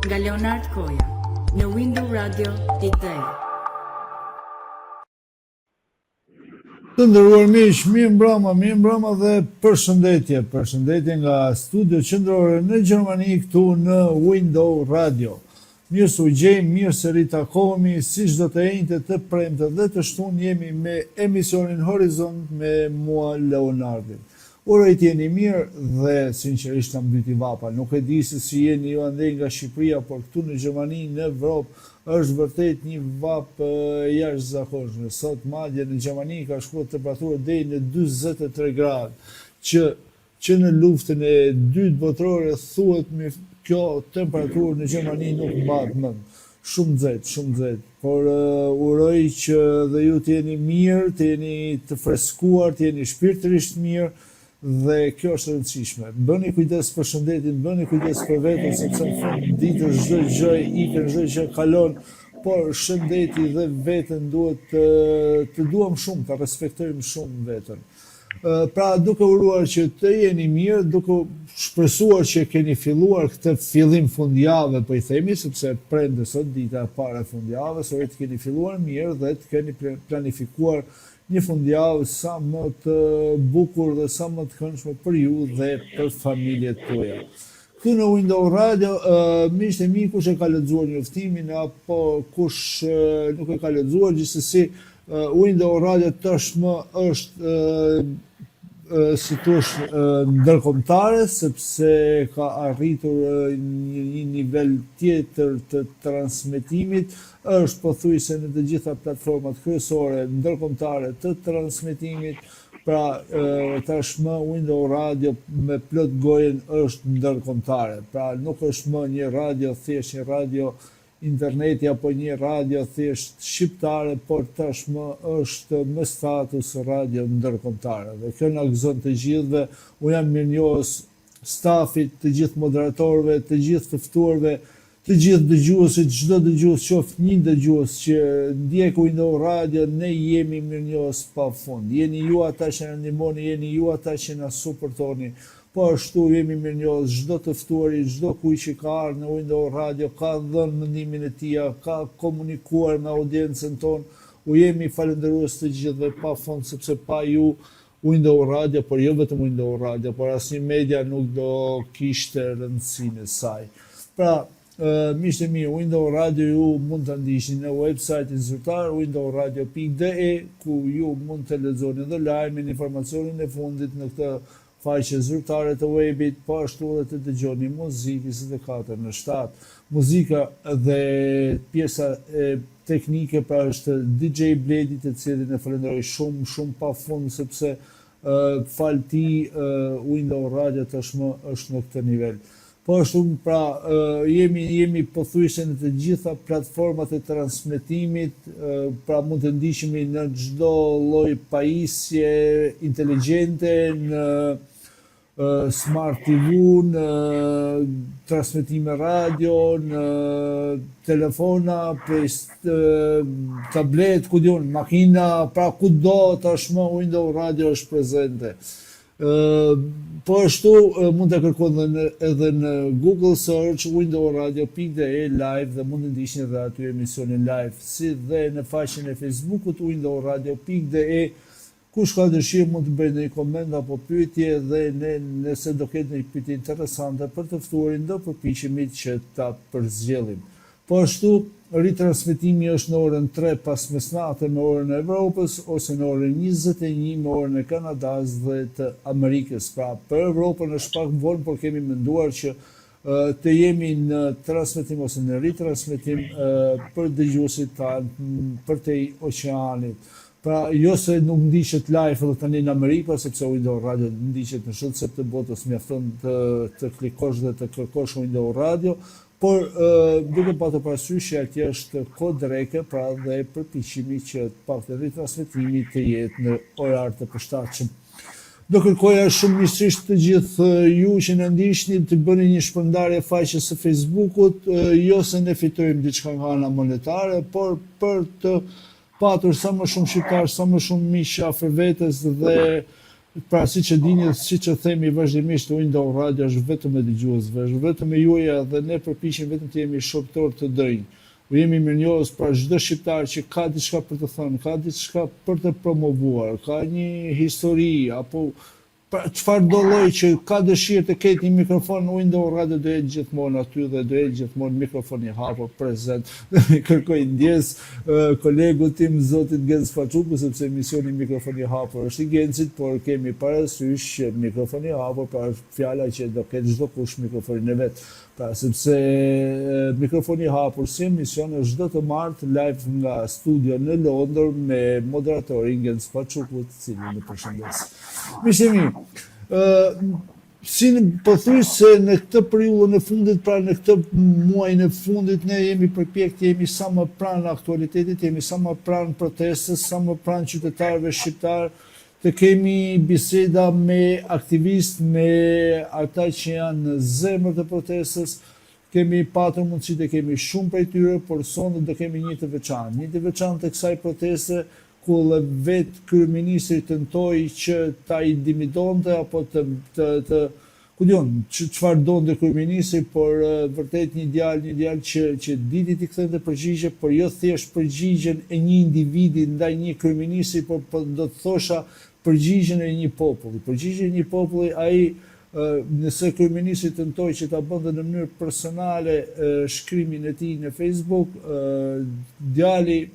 nga Leonard Koja në Window Radio.de. Të nderuar miq, mirë mbrëma dhe përshëndetje nga studio qendrore në Gjermani këtu në Window Radio. Mirë se u gjejmë, mirë se ritakohemi, si çdo të enjte të premte dhe të shtunë jemi me emisionin Horizont me mua Leonardin. Uroj të jeni mirë dhe sinqerisht na mbyti vapa. Nuk e di se si jeni ju andej nga Shqipëria, por këtu në Gjermani, në Evropë, është vërtet një vap jashtëzakonshëm. Sot madje në Gjermani ka shkuar temperatura deri në 43 gradë, që në luftën e dytë botërore thuhet me kjo temperaturë në Gjermani nuk mbahet mend. Shumë nxehtë, por uroj që dhe ju të jeni mirë, të jeni të freskuar, të jeni shpirtërisht mirë. Dhe kjo është e rëndësishme. Bëni kujdes për shëndetin, bëni kujdes për veten, sepse në fund ditës çdo gjë ikën, çdo gjë kalon, por shëndeti dhe veten duhet të duam shumë, ta respektojmë shumë veten. Pra duke uruar që të jeni mirë, duke shpresuar që keni filluar këtë fillim fundjavë, po I themi, sepse prende sot dita e parë e fundjavës, ore të keni filluar mirë dhe të keni planifikuar një fundjavë sa më të bukur dhe sa më të këndshme për ju dhe për familjet tuaja. Këtu në Window Radio, miqtë e mi, kush e ka lexuar njoftimin apo kush nuk e ka lexuar, gjithsesi Window Radio tashmë është si thosh ndërkombëtare, sepse ka arritur një nivel tjetër të transmetimit, është pothuajse në të gjitha platformat kryesore ndërkombëtare të transmetimit. Pra tashmë Window Radio me plot gojen është ndërkombëtare. Pra nuk është më një radio thjesht një radio interneti apo një radio thjesht shqiptare, por tashmë është me status radio ndërkombëtare. Dhe kjo na gëzon të gjithëve. Unë jam mirënjohës stafit, të gjithë moderatorëve, të gjithë të ftuarve, të gjithë dëgjuesit, çdo dëgjues qoftë një dëgjues që ndjek Window Radio, ne jemi mirënjohës pafund. Jeni ju ata që na ndihmoni, jeni ju ata që na suportoni. Po ashtu jemi mirënjohës çdo të ftuari, çdo kujt që ka ardhur në Window Radio, ka dhënë mendimin e tij, ka komunikuar me audiencën tonë. U jemi falënderues të gjithëve pafund, sepse pa ju Window Radio, por jo vetëm Window Radio, por asnjë media nuk do kishte rëndësinë e saj. Pra, miqtë e mi, Window Radio ju mund të ndiqni në website-in zyrtar windowradio.de, ku ju mund të lexoni edhe lajmin, informacionin e fundit në këtë faqe zyrtare të webit, po ashtu edhe të dëgjoni muzikë 24/7. Muzika dhe pjesa teknike pra është DJ Bledi, të cilin e falenderoj shumë pafund, sepse fal tij Window Radio tashmë është në këtë nivel. Po ashtu pra jemi pothuajse në të gjitha platformat e transmetimit, pra mund të ndiqemi në çdo lloj pajisje inteligjente, në Smart TV, në transmetime radio, në telefona, tablet, ku diun, makina, pra kudo tashmë Window Radio është prezente. Po ashtu mund të kërkoni edhe në Google Search windowradio.de live dhe mund të ndiqni edhe aty emisionin live, si dhe në faqen e Facebookut windowradio.de. Kush ka dëshirë mund të bëjë një koment apo pyetje dhe ne nëse do ketë një pyetje interesante për të ftuarin do përpiqemi që ta përzgjellim. Po ashtu ritransmetimi është në orën 3 pas mesnatë në orën e Evropës ose në orën 21 në orën e Kanadas dhe të Amerikës. Pra për Evropën është pak vonë, por kemi menduar që të jemi në transmetim ose në ritransmetim për dëgjuesit tanë përtej oqeanit. Pra jo se nuk ndiqet live edhe tani në Amerikë, sepse Window Radio ndiqet në çdo sep të botës, mjafton të klikosh dhe të kërkosh Window Radio, por duke patur parasysh që atje është kod reke, pra dhe përpiqemi që të paktën ritransmetimi të jetë në orar të përshtatshëm. Do kërkoja shumë miqësisht të gjithë ju që na ndiqni të bëni një shpërndarje faqes së Facebookut, jo se ne fitojmë diçka nga ana monetare, por për të patur sa më shumë shqiptar, sa më shumë miq afër vetes dhe Pra, siç e dini, siç e themi vazhdimisht, Window Radio është vetëm e dëgjuesve, është vetëm e juaja dhe ne përpiqem vetëm të jemi shoktor të drejtë. U jemi mirënjohës pra çdo shqiptar që ka diçka për të thënë, ka diçka për të promovuar, ka një histori apo pra çfarë do lloj që ka dëshirë të ketë një mikrofon në Window Radio do jetë gjithmonë aty dhe do jetë gjithmonë mikrofoni i hapur prezent. Kërkoj ndjes kolegu tim zotit Genc Façuku sepse emisioni mikrofoni i hapur është i Gencit, por kemi parasysh që mikrofoni i hapur pra është fjala që do ketë çdo kush mikrofonin e vet. Pra sepse mikrofoni i hapur si emision është çdo të martë live nga studio në Londër me moderatorin Genc Façuku, të cilin e përshëndes. Miqtemi, po thuaj se në këtë periudhën e fundit, pra në këtë muajin e fundit, ne jemi përpjek të jemi sa më pranë aktualitetit, jemi sa më pranë protestës, sa më pranë qytetarëve shqiptar, të kemi biseda me aktivistë, me ata që janë në zemër të protestës, kemi patur mundësi të kemi shumë prej tyre, por sonde do kemi një të veçantë. Një të veçantë të kësaj proteste, ku dhe vetë kryeministri tentoi që ta intimidonte apo ku diun, çfarë donte kryeministri, por vërtet një djalë që diti t'i kthente përgjigje, por jo thjesht përgjigjen e një individi ndaj një kryeministri, por do të thosha përgjigjen e një populli. Përgjigjen e një populli, ai nëse kryeministri tentoi që ta bënte në mënyrë personale shkrimin e tij në Facebook, djali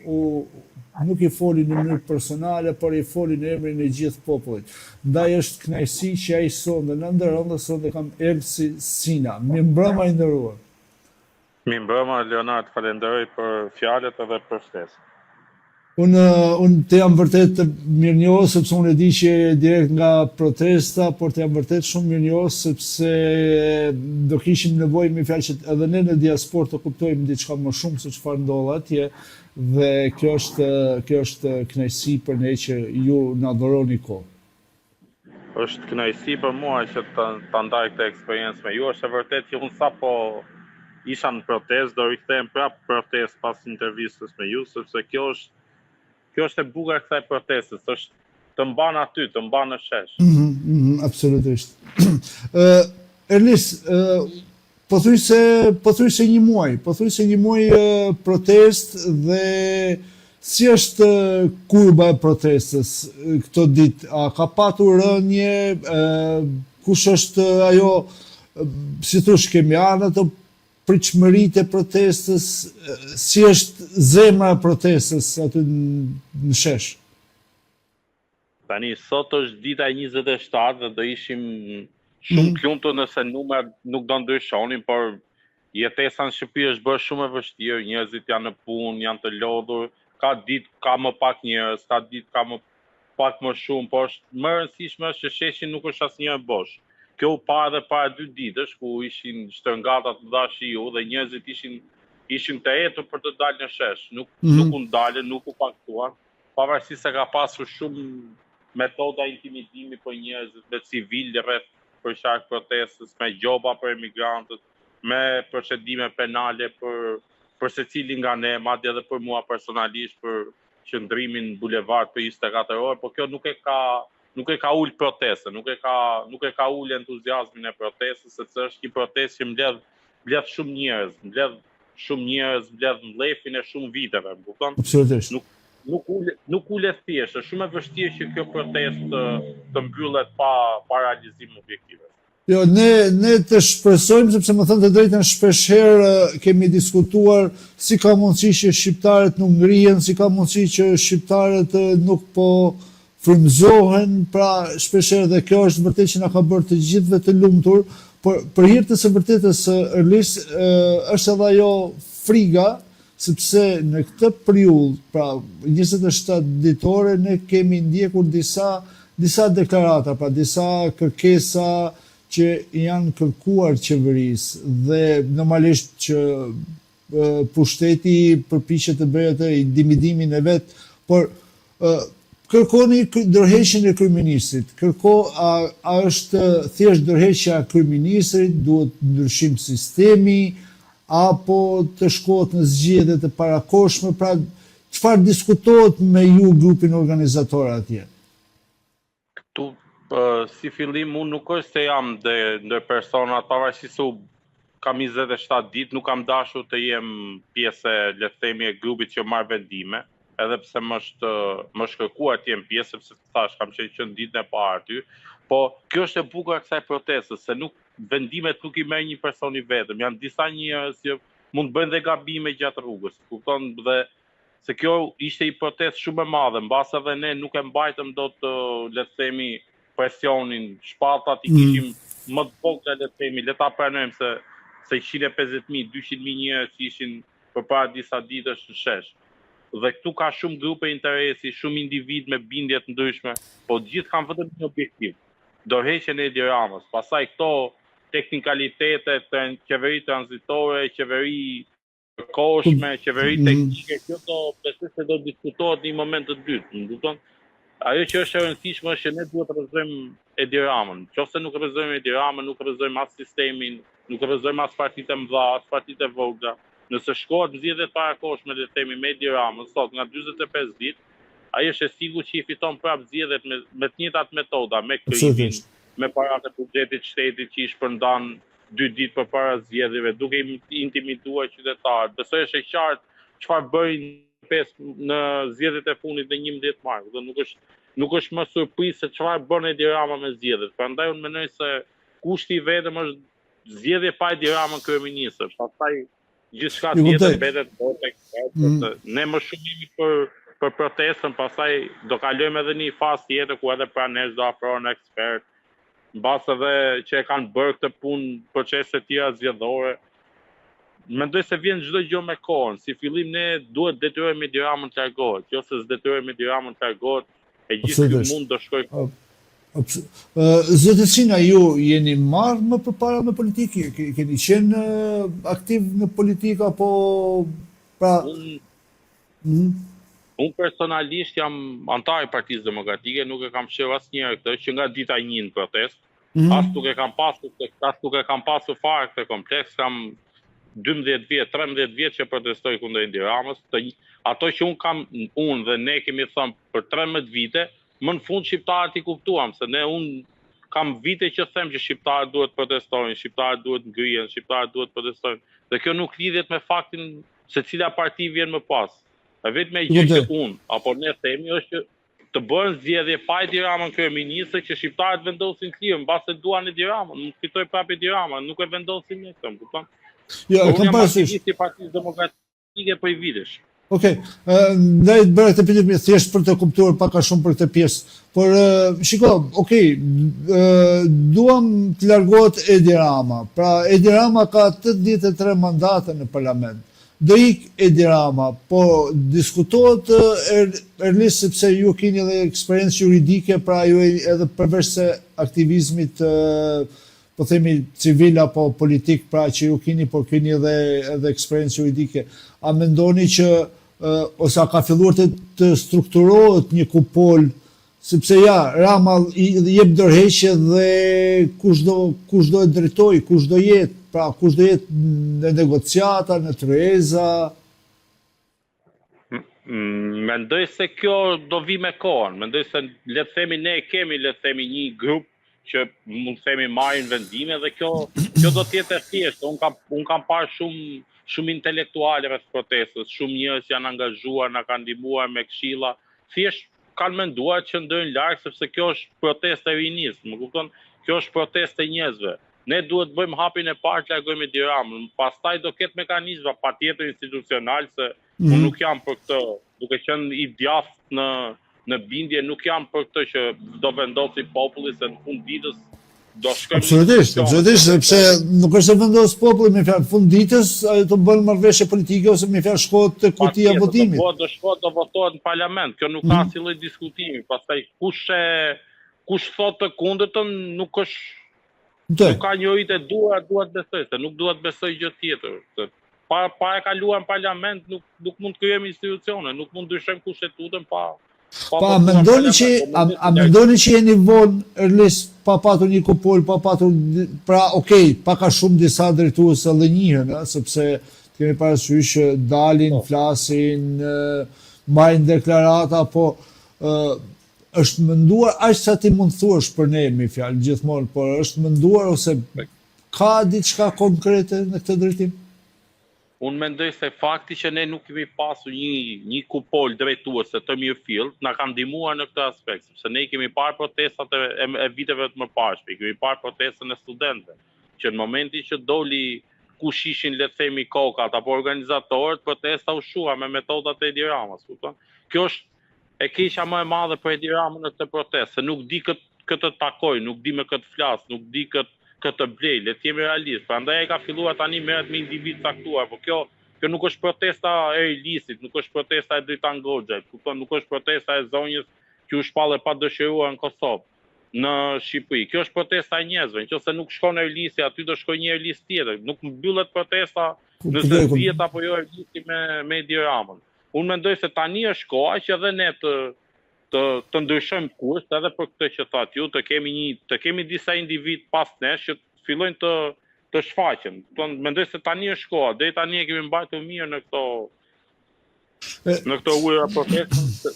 nuk i foli në mënyrë personale, por i foli në emrin e gjithë popullit. Ndaj është kënaqësi që ai sonde në ndërrëndë, sonde kam Elsi Sina. Mirëmbrëma i nderuar. Mirëmbrëma Leonard, falenderoj për fjalët edhe për ftesën. Unë të jam vërtet mirënjohës, sepse unë e di që direkt nga protesta, por të jam vërtet shumë mirënjohës, sepse do kishim nevojë me fjalë që edhe ne në diasporë të kuptojmë diçka më shumë se çfarë ndodh atje, dhe kjo është kënaqësi për ne që ju na dhuroni kohë. Është kënaqësi për mua që ta ndaj këtë eksperiencë me ju. Është e vërtetë që unë sapo isha në protestë, do rikthehem prapë protestë pas intervistës me ju, sepse kjo është e bukur e kësaj protestës, është të mban aty, të mban në shesh. Absolutisht. Erlis, po thuaj se një muaj protest dhe si është kurba e protestës këto ditë? A ka patur rënje? Kush është ajo, si thosh, kemi anë të pritshmëritë e protestës, si është zemra e protestës aty në shesh? Tani, sot është dita e 27 dhe do ishim shumë të lumtur nëse numrat nuk do ndryshonin, por jetesa në Shqipëri është bërë shumë e vështirë, njerëzit janë në punë, janë të lodhur, ka ditë ka më pak njerëz, ka ditë ka më pak më shumë, por është më e rëndësishme është që sheshi nuk është asnjëherë bosh. Kjo u pa edhe para 2 ditësh, ku ishin shtërngata të dha shiu dhe njerëzit ishin të etur për të dalë në shesh. Nuk u ndalën, nuk u paktuan, pavarësisht se ka pasur shumë metoda intimidimi për njerëzit, me civilë rreth për shkak protestës, me gjoba për emigrantët, me procedime penale për secilin nga ne, madje edhe për mua personalisht për qëndrimin në bulevard për 24 orë, por kjo nuk e ka ul protestën, nuk e ka ul entuziazmin e protestës, sepse është një protestë që mbledh shumë njerëz, mbledh mllefin e shumë viteve, kupton? Absolutisht. Nuk ulet thjesht, është shumë e vështirë që kjo protestë të mbyllet pa realizim objektive. Jo, ne të shpresojmë, sepse më thënë të drejtën shpeshherë kemi diskutuar si ka mundësi që shqiptarët nuk ngrihen, si ka mundësi që shqiptarët nuk po frymëzohen, pra shpeshherë dhe kjo është vërtet që na ka bërë të gjithëve të lumtur, por për hir të së vërtetës Erlis është edhe ajo friga, sepse në këtë periudhë, pra 27 ditore, ne kemi ndjekur disa deklarata, pra disa kërkesa që janë kërkuar qeverisë dhe normalisht që pushteti përpiqet të bëjë atë intimidimin e vet, por kërkoni ndërheqjen e kryeministrit. A është thjesht ndërheqja e kryeministrit, duhet ndryshim sistemi, apo të shkohet në zgjedhje të parakohshme, pra çfarë diskutohet me ju grupin organizator atje? si fillim unë nuk është se jam ndër persona pavarësisht se kam 27 ditë, nuk kam dashur të jem pjesë le të themi e grupit që marr vendime, edhe pse më është kërkuar të jem pjesë, sepse thash kam qenë ditën e parë aty, po kjo është e bukur e kësaj protestës, se nuk vendimet nuk i merr një person i vetëm, janë disa njerëz që mund të bëjnë dhe gabime gjatë rrugës, kupton, dhe se kjo ishte një protestë shumë e madhe, mbas edhe ne nuk e mbajtëm dot le të themi presionin, shpatat i kishim më të vogla le të themi, le ta pranojmë se 150.000, 200.000 njerëz që ishin përpara disa ditësh në shesh. Dhe këtu ka shumë grupe interesi, shumë individ me bindje të ndryshme, po gjithë kanë vetëm një objektiv, dorëheqjen e Edi Ramës. Pastaj këto teknikalitete të qeveri tranzitore, qeveri kohshme, qeveri teknike, kjo besoj se do diskutohet në një moment të dytë, më kupton? Ajo që është e rëndësishme është që ne duhet të rrezojmë Edi Ramën. Nëse nuk rrezojmë Edi Ramën, nuk rrezojmë as sistemin, nuk rrezojmë as partitë e mëdha, as partitë e vogla. Nëse shkohet zgjedhjet parakohshme le të themi me Edi Ramën sot nga 45 ditë, ai është e sigurt që i fiton prapë zgjedhjet me të njëjtat metoda, me krimin, me paratë e buxhetit shtetit që i shpërndan 2 ditë përpara zgjedhjeve, duke intimiduar qytetarët. Besoj është e qartë çfarë bëjnë në zgjedhjet e fundit në 11 mars. Dhe nuk është më surprizë se çfarë bën Edi Rama me zgjedhjet. Prandaj unë mendoj se kushti i vetëm është zgjedhje pa Edi Ramën kryeministër. Pastaj gjithçka tjetër mbetet botë. Ne më shumë jemi për protestën, pastaj do kalojmë edhe në një fazë tjetër ku edhe pranësh do afrohen ekspert, mbas edhe që e kanë bërë këtë punë procese të tjera zgjedhore. Mendoj se vjen çdo gjë me kohën. Si fillim ne duhet detyrojmë Edi Ramën të largohet. Nëse s'detyrojmë Edi Ramën të largohet, e gjithë ky mund të shkojë. Zoti Sina, ju jeni marrë më përpara me politikë? Keni qenë aktiv në politikë apo pra Unë personalisht jam antar i Partisë Demokratike, nuk e kam shërë asnjëherë këtë që nga dita 1 në protestë. As nuk e kam pasur fare këtë kompleks, kam 12 vjet, 13 vjet që protestoj kundër Edi Ramës. Ato që unë dhe ne kemi thënë për 13 vite, më në fund shqiptarët i kuptuam, se unë kam vite që them që shqiptarët duhet protestojnë, shqiptarët duhet ngrihen, shqiptarët duhet protestojnë. Dhe kjo nuk lidhet me faktin se cila parti vjen më pas. E vetëm gjë që unë apo ne themi është që të bëhen zgjedhje pa Edi Ramën kryeministër, që shqiptarët vendosin klirë, mbase duan Edi Ramën, nuk fitoj prapë Edi Ramën, nuk e vendosin ne këtë, kupton? Jo, unë jam aktivist i Partisë Demokratike për vitesh. Okej, ndaj bëra këtë pyetje thjesht për të kuptuar pak a shumë për këtë pjesë. Por shiko, duam të largohet Edi Rama. Pra Edi Rama ka 83 mandate në parlament. Do ik Edi Rama, po diskutohet Erlis sepse ju keni edhe eksperiencë juridike, pra ju edhe përveç se aktivizmit po themi civil apo politik, pra që ju keni, por keni edhe eksperiencë juridike. A mendoni që ose a ka filluar të strukturohet një kupol, sepse Rama i jep dorëheqje dhe kush do e drejtoj, kush do jetë, pra kush do jetë në negociata, në tryeza? Mendoj se kjo do vi me kohën. Mendoj se le të themi ne kemi një grup që mund të themi marrin vendime dhe kjo do të jetë e thjeshtë. Unë kam parë shumë intelektuale rreth protestës, shumë njerëz janë angazhuar, na kanë ndihmuar me këshilla. Thjesht kanë menduar që ndojnë larg sepse kjo është protestë e rinisë, më kupton? Kjo është protestë e njerëzve. Ne duhet të bëjmë hapin e parë të largojmë Edi Ramën. Pastaj do ketë mekanizma patjetër institucional, se unë nuk jam për këtë, duke qenë i djathtë në bindje, nuk jam për këtë që do vendosi populli, se në fund ditës do shkojmë. Absolutisht, sepse nuk është se vendos populli, me fjalë fund ditës ajo të bën marrëveshje politike ose me fjalë shkohet te kutia votimit. Do shkohet do votohet në parlament. Kjo nuk ka asnjë lloj diskutimi. Pastaj kush thotë të kundërtën nuk është nuk ka njëri të duhet besoj, se nuk duhet besoj gjë tjetër. Pa e kaluar në parlament nuk mund të krijojmë institucione, nuk mund ndryshojmë kushtetutën pa a mendoni që jeni vonë Erlis pa patur një kupol, pa patur, pra pak a shumë disa drejtues edhe njihen, sepse kemi parasysh dalin, flasin, marrin deklarata, po është menduar aq sa ti mund thuash për ne me fjalë gjithmonë, por është menduar ose ka diçka konkrete në këtë drejtim? Unë mendoj se fakti që ne nuk kemi pasur një kupol drejtuese të mirëfillt na ka ndihmuar në këtë aspekt, sepse ne kemi parë protestat e viteve të mëparshme, kemi parë protestën e studentëve, që në momentin që doli kush ishin le të themi kokat apo organizatorët, protesta u shua me metodat e Edi Ramës, kupton? Kjo është e keqja më e madhe për Edi Ramën në këtë protestë, se nuk di këtë takoj, nuk di me këtë flas, nuk di këtë blej, le të jemi realistë. Prandaj ai ka filluar tani merret me individ caktuar, por kjo nuk është protesta e Elisit, nuk është protesta e Dritan Goxhait, kupton, nuk është protesta e zonjës që u shpallë pa dëshiruar në Kosovë, në Shqipëri. Kjo është protesta e njerëzve, nëse nuk shkon Elisi, aty do shkojë një Elis tjetër. Nuk mbyllet protesta nëse vjet apo jo Elisi me Edi Ramën. Unë mendoj se tani është koha që edhe ne të ndryshojmë kurs edhe për këtë që thatë ju, të kemi disa individ pas nesh që fillojnë të shfaqen. Mendoj se tani është koha, deri tani e kemi mbajtur mirë në këto ujëra protestën,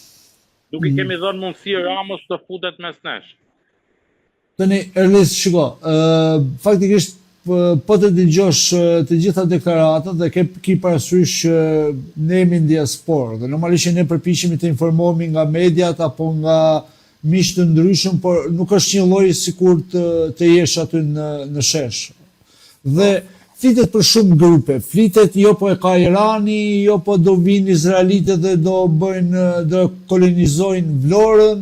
nuk i kemi dhënë mundësi Ramës të futet mes nesh. Tani, Erlis, shiko, faktikisht po të dëgjosh të gjitha deklaratat dhe ki parasysh ne jemi në diasporë dhe normalisht ne përpiqemi të informohemi nga mediat apo nga miq të ndryshëm, por nuk është një lloj sikur të jesh aty në shesh. Dhe flitet për shumë grupe, flitet jo po e ka Irani, jo po do vinë izraelitët dhe do kolonizojnë Vlorën,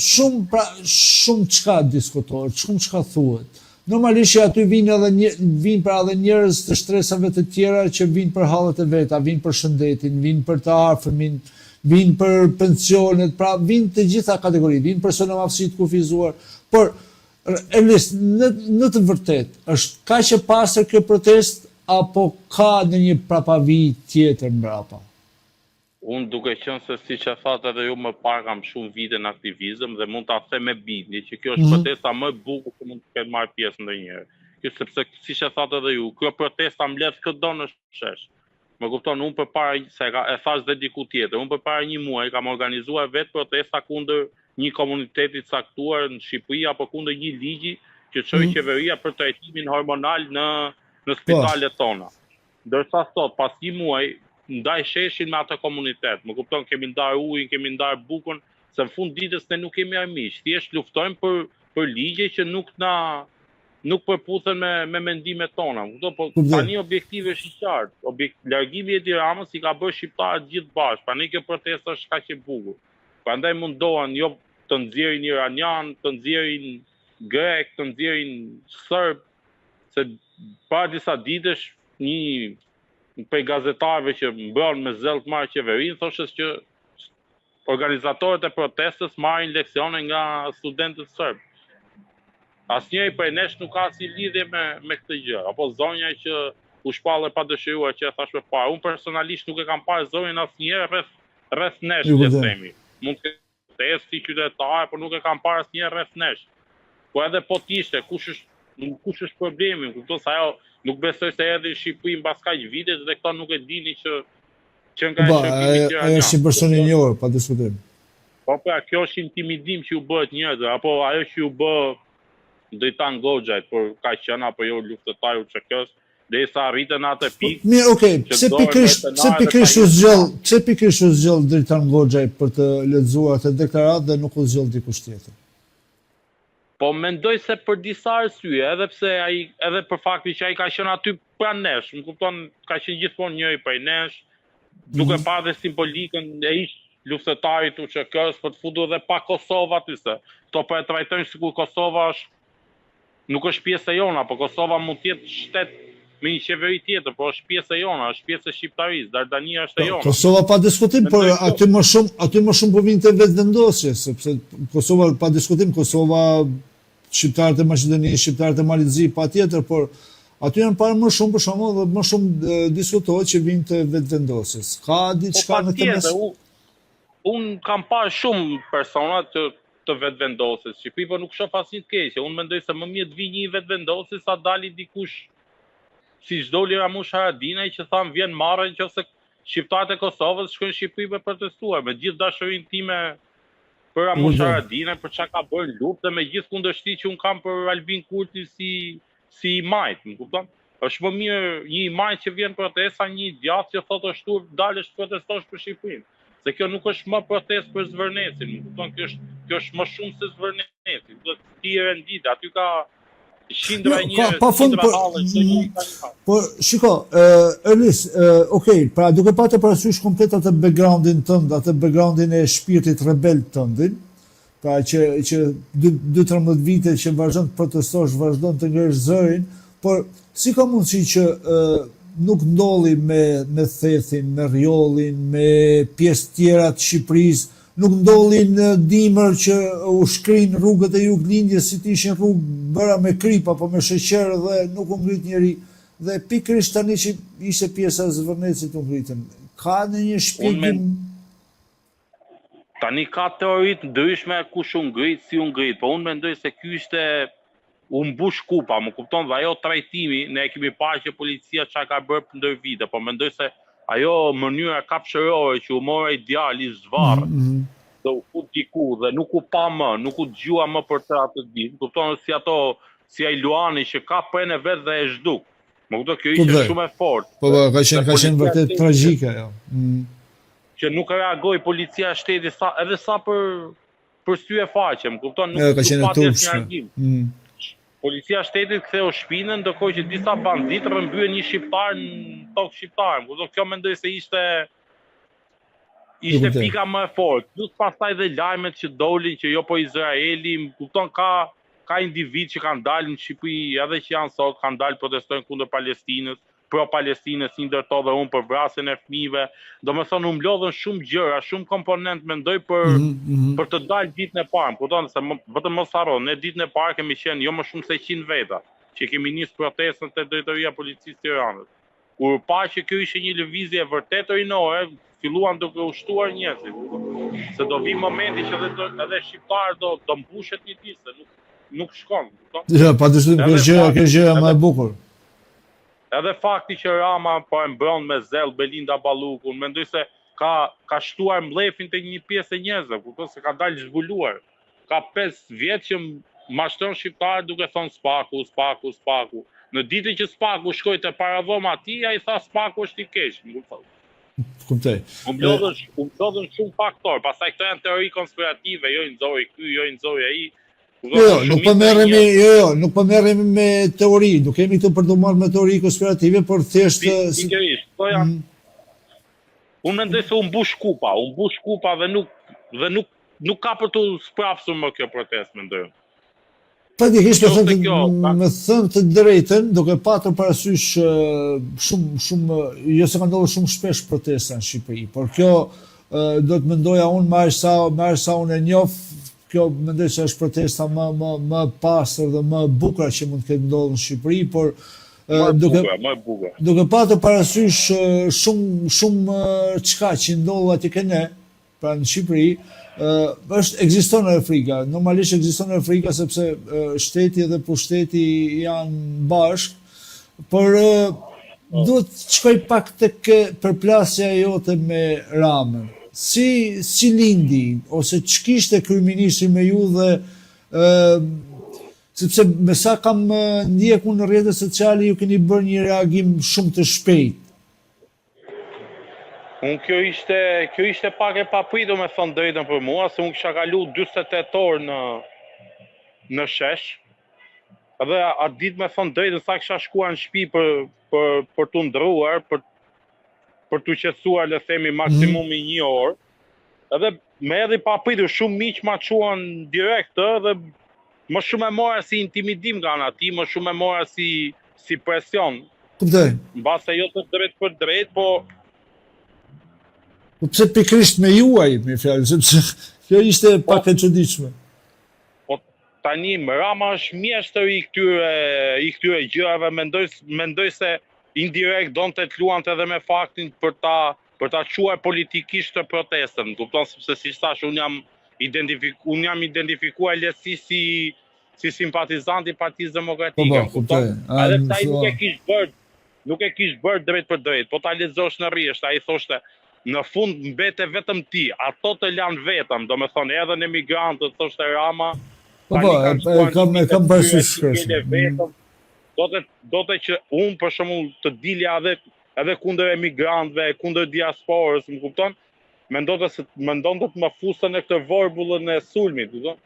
shumë çka diskutohet, shumë çka thuhet. Normalisht aty vinë pra edhe njerëz të shtresave të tjera që vinë për hallet e veta, vinë për shëndetin, vinë për të afërmin, vinë për pensionet, pra vinë të gjitha kategori, vinë persona me aftësi të kufizuar. Por Erlis, në të vërtet, është kaq e pastër kjo protestë apo ka ndonjë prapavi tjetër mbrapa? Unë duke qenë se siç e thatë edhe ju më parë kam shumë vite në aktivizëm dhe mund ta them me bindje që kjo është protesta më e bukur që mund të ketë marrë pjesë ndonjëherë. Kjo sepse siç e thatë edhe ju, kjo protesta mbledh çdo në shesh. Më kupton, unë përpara se e thash dhe diku tjetër, unë përpara një muaji kam organizuar vetë protesta kundër një komuniteti caktuar në Shqipëri apo kundër një ligji që çoi qeveria për trajtimin hormonal në spitalet tona. Ndërsa sot pas një muaji ndaj sheshin me atë komunitet. Më kupton, kemi ndar ujin, kemi ndar bukën, se në fund ditës ne nuk kemi armiq. Thjesht luftojmë për ligje që nuk përputhen me mendimet tona. Po tani objektivi është i qartë. Largimi i Edi Ramës i ka bërë shqiptarët gjithë bashkë. Prandaj kjo protestë është kaq e bukur. Prandaj mundohen jo të nxjerrin iranian, të nxjerrin grek, të nxjerrin serb, se para disa ditësh një prej gazetarëve që mbron me zell të marrë qeverinë, thoshte që organizatorët e protestës marrin leksione nga studentët serb. Asnjëri prej nesh nuk ka si lidhje me këtë gjë, apo zonja që u shpallë pa dëshiruar që e thash më parë. Unë personalisht nuk e kam parë zonjën asnjëherë rreth nesh, le të themi. Mund të ketë si qytetar, por nuk e kam parë asnjëherë rreth nesh. Po edhe po t'ishte, kush është problemi? Kupton se ajo nuk besoj se erdhi në Shqipëri mbas kaq vite dhe këto nuk e dini që nga shërbimi tjera. Ajo është një person i njohur, pa diskutim. Po pra, kjo është intimidim që ju bëhet njerëzve, apo ajo që ju bë Dritan Goxhait për ka qenë apo jo luftëtar UÇK-s, derisa arritën atë pikë. Mirë, okay, pse pikërisht u zgjodh Dritan Goxhait për të lexuar atë deklaratë dhe nuk u zgjodh dikush tjetër? Po mendoj se për disa arsye, edhe për faktin që ai ka qenë aty pranë nesh, më kupton, ka qenë gjithmonë njëri prej nesh, duke parë dhe simbolikën e ish luftëtarit UÇK-s për të futur edhe pa Kosovë aty se. Kto po e trajtojnë sikur Kosova nuk është pjesë e jona, po Kosova mund të jetë shtet me një qeveri tjetër, po është pjesë e jona, është pjesë e Shqiptarisë, Dardania është e jona. Kosova pa diskutim, por aty më shumë po vinte vetvendosje, sepse Kosova pa diskutim, Kosova shqiptarët e Maqedonisë, shqiptarët e Malizit patjetër, por aty janë parë më shumë për shkakun dhe më shumë diskutohet që vinte vetvendosjes. Ka diçka në këtë mes? Unë kam parë shumë persona të vetvendosjes, Shqipëri, po nuk shoh asnjë të keqe. Unë mendoj se më mirë të vi një vetvendosje sa dali dikush siç doli Ramush Haradinaj që thanë vjen marrë nëse shqiptarët e Kosovës shkojnë në Shqipëri për protestuar, me gjithë dashurinë time për Ramush Haradinaj, për çka ka bërë në luftë, dhe me gjithë kundërshti që unë kam për Albin Kurti si i majt, më kupton? Është më mirë një i majt që vjen protesta, një djathtë që thotë është tur dalësh të protestosh për Shqipërinë. Se kjo nuk është më protestë për Zvërnesin, më kupton? Kjo është më shumë se Zvërnesi. Do të ti rendit, aty ka shindra njerëz, shindra hallë. Po shiko, Erlis, okay, pra duke patë parasysh komplet atë backgroundin tënd, atë backgroundin e shpirtit rebel tëndin, pra që 12-13 vite që vazhdon të protestosh, vazhdon të ngresh zërin, por si ka mundësi që nuk ndolli me Thethin, me Rjollin, me pjesë tjera të Shqipërisë, nuk ndolli në Dimër që u shkrin rrugët e Juglindjes si të ishin rrugë bëra me krip apo me sheqer dhe nuk u ngrit njeri. Dhe pikërisht tani që ishte pjesa e Zvërnecit u ngritën. Ka ndonjë shpjegim? Tani ka teoritë ndryshme kush u ngrit, si u ngrit, po unë mendoj se ky ishte u mbush kupa, më kupton, dhe ajo trajtimi, ne e kemi parë që policia çka ka bërë për ndër vite, po mendoj se ajo mënyra kapshërore që u mora ideali zvarr, dhe u fut diku dhe nuk u pa më, nuk u dëgjua më për të atë ditë, kupton, si ato, si ai Luani që ka pren e vet dhe e zhduk. Më kupton, kjo ishte shumë e fortë. Po, ka qenë vërtet tragjike ajo. Që nuk reagoi policia e shtetit edhe sa për syje faqe, më kupton, nuk ka pati asnjë reagim. Policia e shtetit ktheu shpinën, ndërkohë që disa banditë rrëmbyen një shqiptar në tokë shqiptare. Kjo mendoj se ishte pika më e fortë. Plus pastaj dhe lajmet që dolin që jo po Izraeli, më kupton, ka individ që kanë dalë në Shqipëri, edhe që janë sot, kanë dalë protestojnë kundër Palestinës, pro-Palestinës, si ndërto dhe unë për vrasjen e fëmijëve. Domethënë u mblodhën shumë gjëra, shumë komponent mendoj për të dalë ditën e parë. Kupton se vetëm mos harro, ne ditën e parë kemi qenë jo më shumë se 100 veta, që kemi nisë protestën te drejtoria e policisë Tiranës. Kur pa që kjo ishte një lëvizje vërtet rinore, filluan duke ushtuar njerëzit. Se do vi momenti që edhe shqiptarët do mbushet një ditë, se nuk shkon, kupton? Ja, padyshim kjo gjëja më e bukur. Edhe fakti që Rama po e mbron me zell Belinda Ballukun, mendoj se ka shtuar mllefin te një pjesë e njerëzve, kupton se ka dalë zhvuluar. Ka 5 vjet që mashtron shqiptarët duke thonë Spaku. Në ditën që Spaku shkoi te paradhoma atij, ai tha Spaku është i keq, më kupton. Kuptoj. U mblodhën shumë faktor, pastaj këto janë teori konspirative, jo i nxori ky, jo i nxori ai. Nuk po merremi me teori, nuk kemi këtu për të marrë me teori konspirative, por thjesht unë mendoj se u mbush kupa dhe nuk ka për të sprapsur më kjo protestë, mendoj. Praktikisht me thënë të drejtën, duke patur parasysh shumë, jo se ka ndodhur shumë shpesh protesta në Shqipëri, por kjo do të mendoja unë me aq sa unë e njoh. Kjo mendoj se është protesta më pastër dhe më bukur që mund të ketë ndodhur në Shqipëri, por duke patur parasysh shumë çka që ndodh aty këne, pra në Shqipëri, ekziston Afrika. Normalisht ekziston Afrika sepse shteti dhe pushteti janë bashk, por duhet të shkoj pak tek përplasja jote me Ramën. Si lindi, ose ç'kishte kryeministri me ju dhe sepse me sa kam ndjekur në rrjetet sociale ju keni bërë një reagim shumë të shpejtë. Kjo ishte pak e papritur me thënë drejtën për mua, se unë kisha kalu 48 orë në shesh. Edhe atë ditë me thënë drejtën sa kisha shkuar në shtëpi për t'u ndrruar, për t'u qetësuar, le themi maksimumi 1 orë. Edhe me edhe papritur, shumë miq ma quan direkt, dhe më shumë e mora si intimidim nga ana tij, më shumë e mora si presion. Kuptoj. Mbase jo të drejt për drejt, po pse pikërisht me juaj, me fjalë, sepse kjo ishte pak e çuditshme. Po tani Rama është mjeshtër i këtyre gjërave, mendoj se indirekt donte të luante edhe me faktin për ta quar politikisht të protestën, kupton, sepse si thash unë jam identifikuar lehtësisht si simpatizant i Partisë Demokratike, kupton. Edhe ai nuk e kish bërë drejt për drejt, po ta lexosh në rrjesht, ai thoshte në fund mbete vetëm ti, ato të lanë vetëm, do me thonë edhe në emigrantët, thoshte Rama, kam parasysh vetëm, do të që unë për shembull të dilja edhe kundër emigrantëve, kundër diasporës, më kupton? Mendonte të më fusën në këtë vorbullën e sulmit, kupton?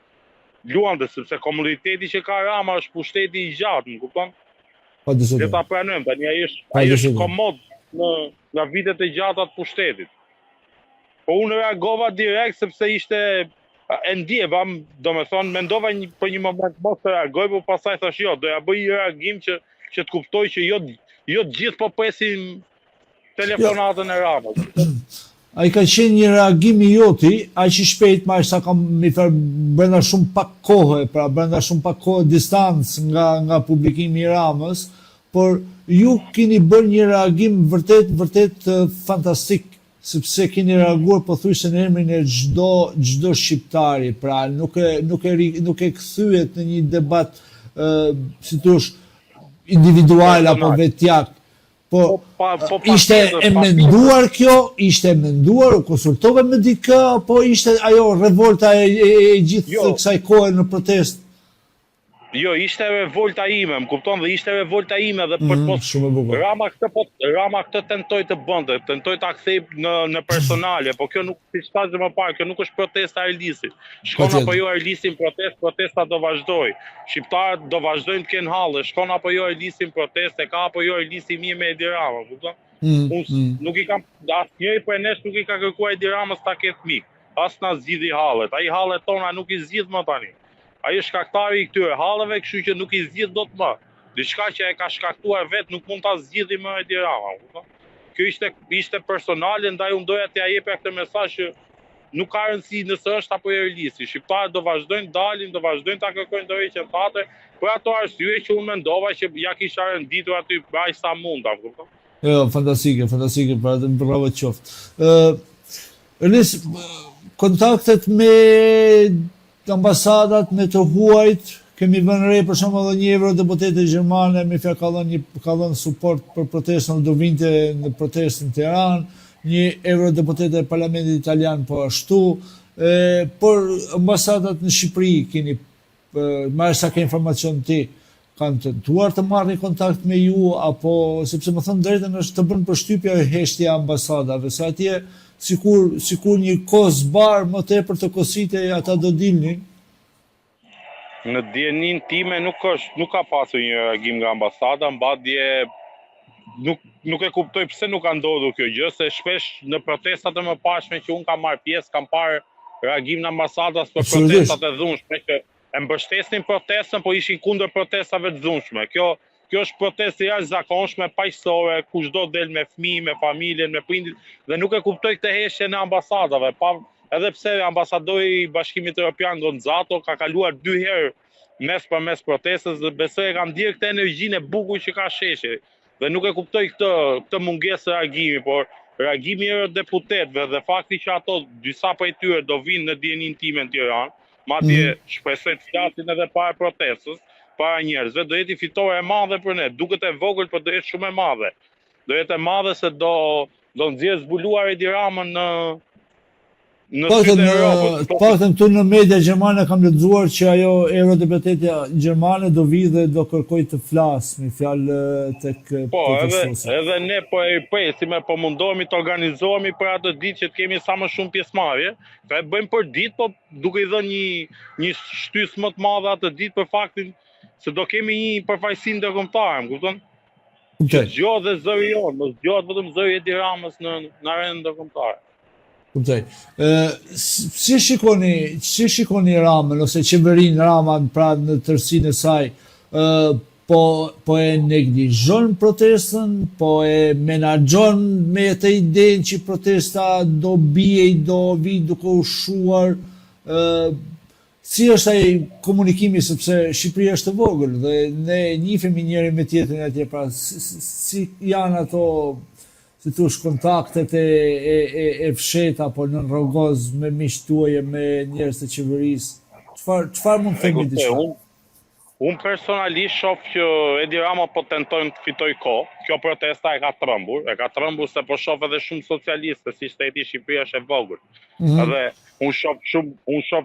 Luante sepse komuniteti që ka Rama është pushteti i gjatë, më kupton? Pa dyshim. Le ta pranojmë, tani ai është komod në vitet e gjata të pushtetit. Po unë reagova direkt sepse ishte e ndjeva, do me thonë, mendova për një moment mos të reagoj, po pasaj thash jo, doja bëj një reagim që të kuptoj që jo të gjithë po presim telefonatën e Ramës. Ai ka qenë një reagim i joti, aq i shpejt, ma sa kam brenda shumë pak kohë, pra brenda shumë pak kohë distancë nga publikimi i Ramës, por ju keni bërë një reagim vërtet fantastik, sepse keni reaguar pothuajse në emrin e çdo shqiptari, pra nuk e kthyet në një debat si thosh individual apo vetjak. Po ishte e menduar kjo, ishte e menduar, u konsultove me dikë, apo ishte ajo revolta e gjithë kësaj kohe në protestë? Jo, ishte revolta ime, më kupton, dhe ishte revolta ime dhe për Rama këtë tentoj të bënte, tentoj ta kthej në personale, po kjo nuk si shtash më parë, kjo nuk është protesta e Erlisit. Shkon apo jo Erlisin protesta do vazhdoj. Shqiptarët do vazhdojnë të kenë halle, shkon apo jo Erlisin proteste, ka apo jo Erlisi mirë me Edi Rama, kupton? Nuk i kam asnjëri prej nesh nuk i ka kërkuar Edi Ramës ta ketë mik. As na zgjidhi hallet. Ai hallet tona nuk i zgjidh më tani. Ai është shkaktari i këtyre halleve, kështu që nuk i zgjidh dot më. Diçka që e ka shkaktuar vet nuk mund ta zgjidhë më Edi Rama, kupton? Kjo ishte personale, ndaj unë doja t'ia jepja këtë mesazh që nuk ka rëndësi nëse është apo Erlisi. Shqiptarët do vazhdojnë dalin, do vazhdojnë ta kërkojnë dorëheqjen tatër, për ato arsye që unë mendova që ja kisha renditur aty aq sa munda, kupton? Jo, fantastike, pra bravo qoftë. Erlis, kontaktet me ambasadat, me të huajt, kemi vënë re për shembull edhe një eurodeputete gjermane me fjalë ka dhënë suport për protestën, do vinte në protestën në Tiranë, një eurodeputete e Parlamentit Italian po ashtu, por ambasadat në Shqipëri keni marrë sa ke informacion ti, kanë tentuar të marrin kontakt me ju, apo sepse më thënë drejtën është të bën përshtypja e heshtja ambasadave, se atje sikur një kos bar më tepër të kosite ata do dilnin. Në djenin time nuk ka pasur një reagim nga ambasada, mbadje nuk e kuptoj pse nuk ka ndodhur kjo gjë, se shpesh në protestat e mëparshme që unë kam marrë pjesë, kam parë reagim në ambasadas për protestat e dhunshme, që e mbështesnin protestën, po ishin kundër protestave të dhunshme. Kjo është protestë jashtëzakonshme, paqësore, kushdo del me fëmijë, me familjen, me prindit, dhe nuk e kuptoj këtë heshtje në ambasadave, edhe pse ambasadori i Bashkimit Evropian Gonzato ka kaluar 2 herë mes protestës, dhe besoj e kam ndjerë këtë energjinë e bukur që ka sheshe. Dhe nuk e kuptoj këtë mungesë reagimi, por reagimi i eurodeputetëve dhe fakti që ato disa prej tyre do vinë në dijenin time në Tiranë, madje shpresoj të flasin edhe para protestës, para njerëzve, do jeti fitore e madhe për ne. Duket e vogël, por do jetë shumë e madhe. Do jetë e madhe se do nxjerrë zbuluar Edi Ramën në sytë e Europës. Paktën këtu në media gjermane kam lexuar që ajo eurodeputetja gjermane do vi dhe do kërkoj të flasë me fjalë tek protestuesët. Edhe ne po e presim, po mundohemi të organizohemi për atë ditë që të kemi sa më shumë pjesëmarrje. E bëjmë për ditë, po duke i dhënë një shtysë më të madhe atë ditë për faktin se do kemi një përfaqësi ndërkombëtare, më kupton? Që zgjohet dhe zëri jonë, mos zgjohet vetëm zëri Edi Ramës në arenën ndërkombëtare. Kuptoj. Si shikoni Ramën ose qeverinë Ramën pra në tërësinë e saj, po e neglizhon protestën, po e menaxhon me të idenë që protesta do bie, do vi duke u shuar, si është ai komunikimi, sepse Shqipëria është e vogël dhe ne njihemi njëri me tjetrin atje, pra si janë ato, si thosh, kontaktet e fsheta apo në rrogoz me miqtë tuaj, me njerëz të qeverisë. Çfarë mund të themi diçka? Unë personalisht shoh që Edi Rama po tentojnë të fitoj kohë. Kjo protesta e ka trembur se po shoh edhe shumë socialistë, si shteti i Shqipërisë është e vogël. Edhe unë shoh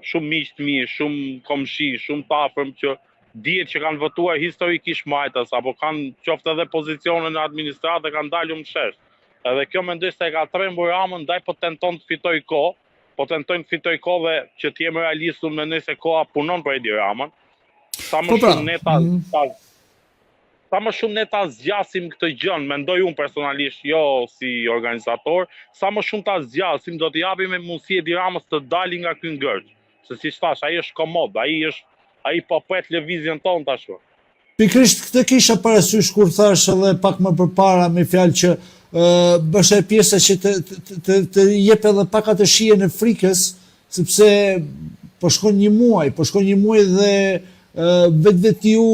shumë miq të mi, shumë komshi, shumë të afërm që dihet që kanë votuar historikisht majtas apo kanë qoftë edhe pozicione në administratë kanë dalur më shesh. Edhe kjo mendoj se e ka trembur Ramën, ndaj po tenton të fitoj kohë, po tentojnë të fitoj kohë dhe që të jemi realistë, unë mendoj se koha punon për Edi Ramën. Sa më shumë ne ta zgjasim këtë gjë, mendoj unë personalisht, jo si organizator, sa më shumë ta zgjasim, do të japim mundësi Edi Ramës të dalë nga ky ngërç. Se si thash, ai është komod, ai po pret lëvizjen tonë tashmë. Pikërisht këtë kisha parasysh kur thash edhe pak më përpara me fjalë që bësh e pjesa që të jep edhe pak atë shijen e frikës, sepse po shkon një muaj dhe vetë ju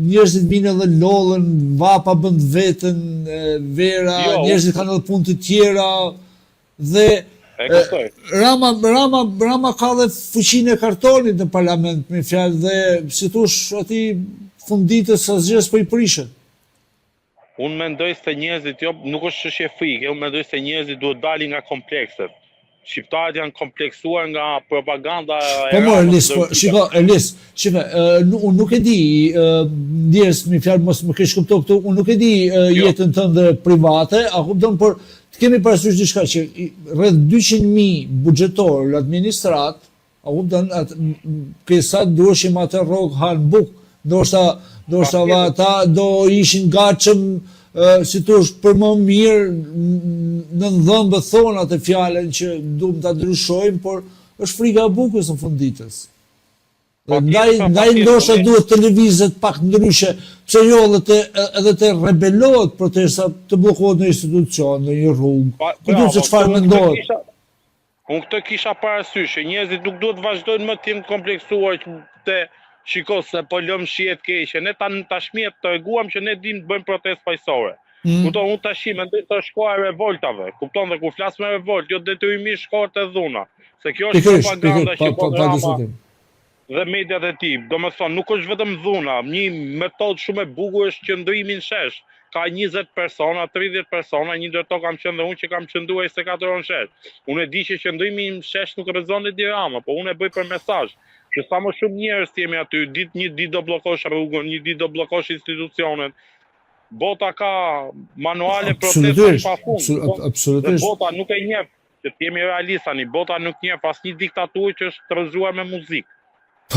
njerëzit vinë edhe lodhen, vapa bën vetën, vera, njerëzit kanë edhe punë të tjera dhe Rama ka dhe fuqinë e kartonit në parlament, me fjalë, dhe si thush atij funditës asgjë s'po I prishet. Unë mendoj se njerëzit nuk është çështje frike, unë mendoj se njerëzit duhet dalin nga komplekset. Shqiptarët janë kompleksuar nga propaganda e Elis, unë nuk e di, ndjes me fjalë mos më kesh kupto këtu, unë nuk e di jetën tënde private, a kupton, por të kemi parasysh diçka që rreth 200.000 buxhetor në administrat, a kupton, sa duheshim atë rrogë han buk, ndoshta ata do ishin gatshëm si thush për më mirë në dhëmbë thonë atë fjalën që duam ta ndryshojmë, por është frika e bukës në fund ditës. Ndaj ndoshta duhet televizet pak ndryshe, pse jo edhe të rebelohet protesta, të bllokohet në institucion, në një rrugë. Ku duhet se çfarë mendohet. Unë këtë kisha parasysh, njerëzit nuk duhet vazhdojnë më të jenë kompleksuar të shiko se po lëm shihet keqe. Ne tashmë të treguam që ne dimë të bëjmë protestë fajsore. Kupton, unë tash mendoj të shkoj revoltave. Kupton, dhe kur flas me revolt, jo detyrimisht shkort e dhuna. Se kjo është propaganda që po Rama dhe mediat e tij. Domethënë, nuk është vetëm dhuna, një metodë shumë e bukur është qëndrimi në shesh. Ka 20 persona, 30 persona, një ndër to kam qenë dhe unë që kam qëndruar 24 orë në shesh. Unë e di që qëndrimi në shesh nuk rrezon Edi Rama, po unë e bëj për mesazh. Që sa më shumë njerëz të jemi aty, një ditë do bllokosh rrugën, një ditë do bllokosh institucionet. Bota ka manuale protesta pafund. Absolutisht. Bota nuk e njeh, që të jemi realistë tani, bota nuk njeh asnjë diktaturë që është rrëzuar me muzikë.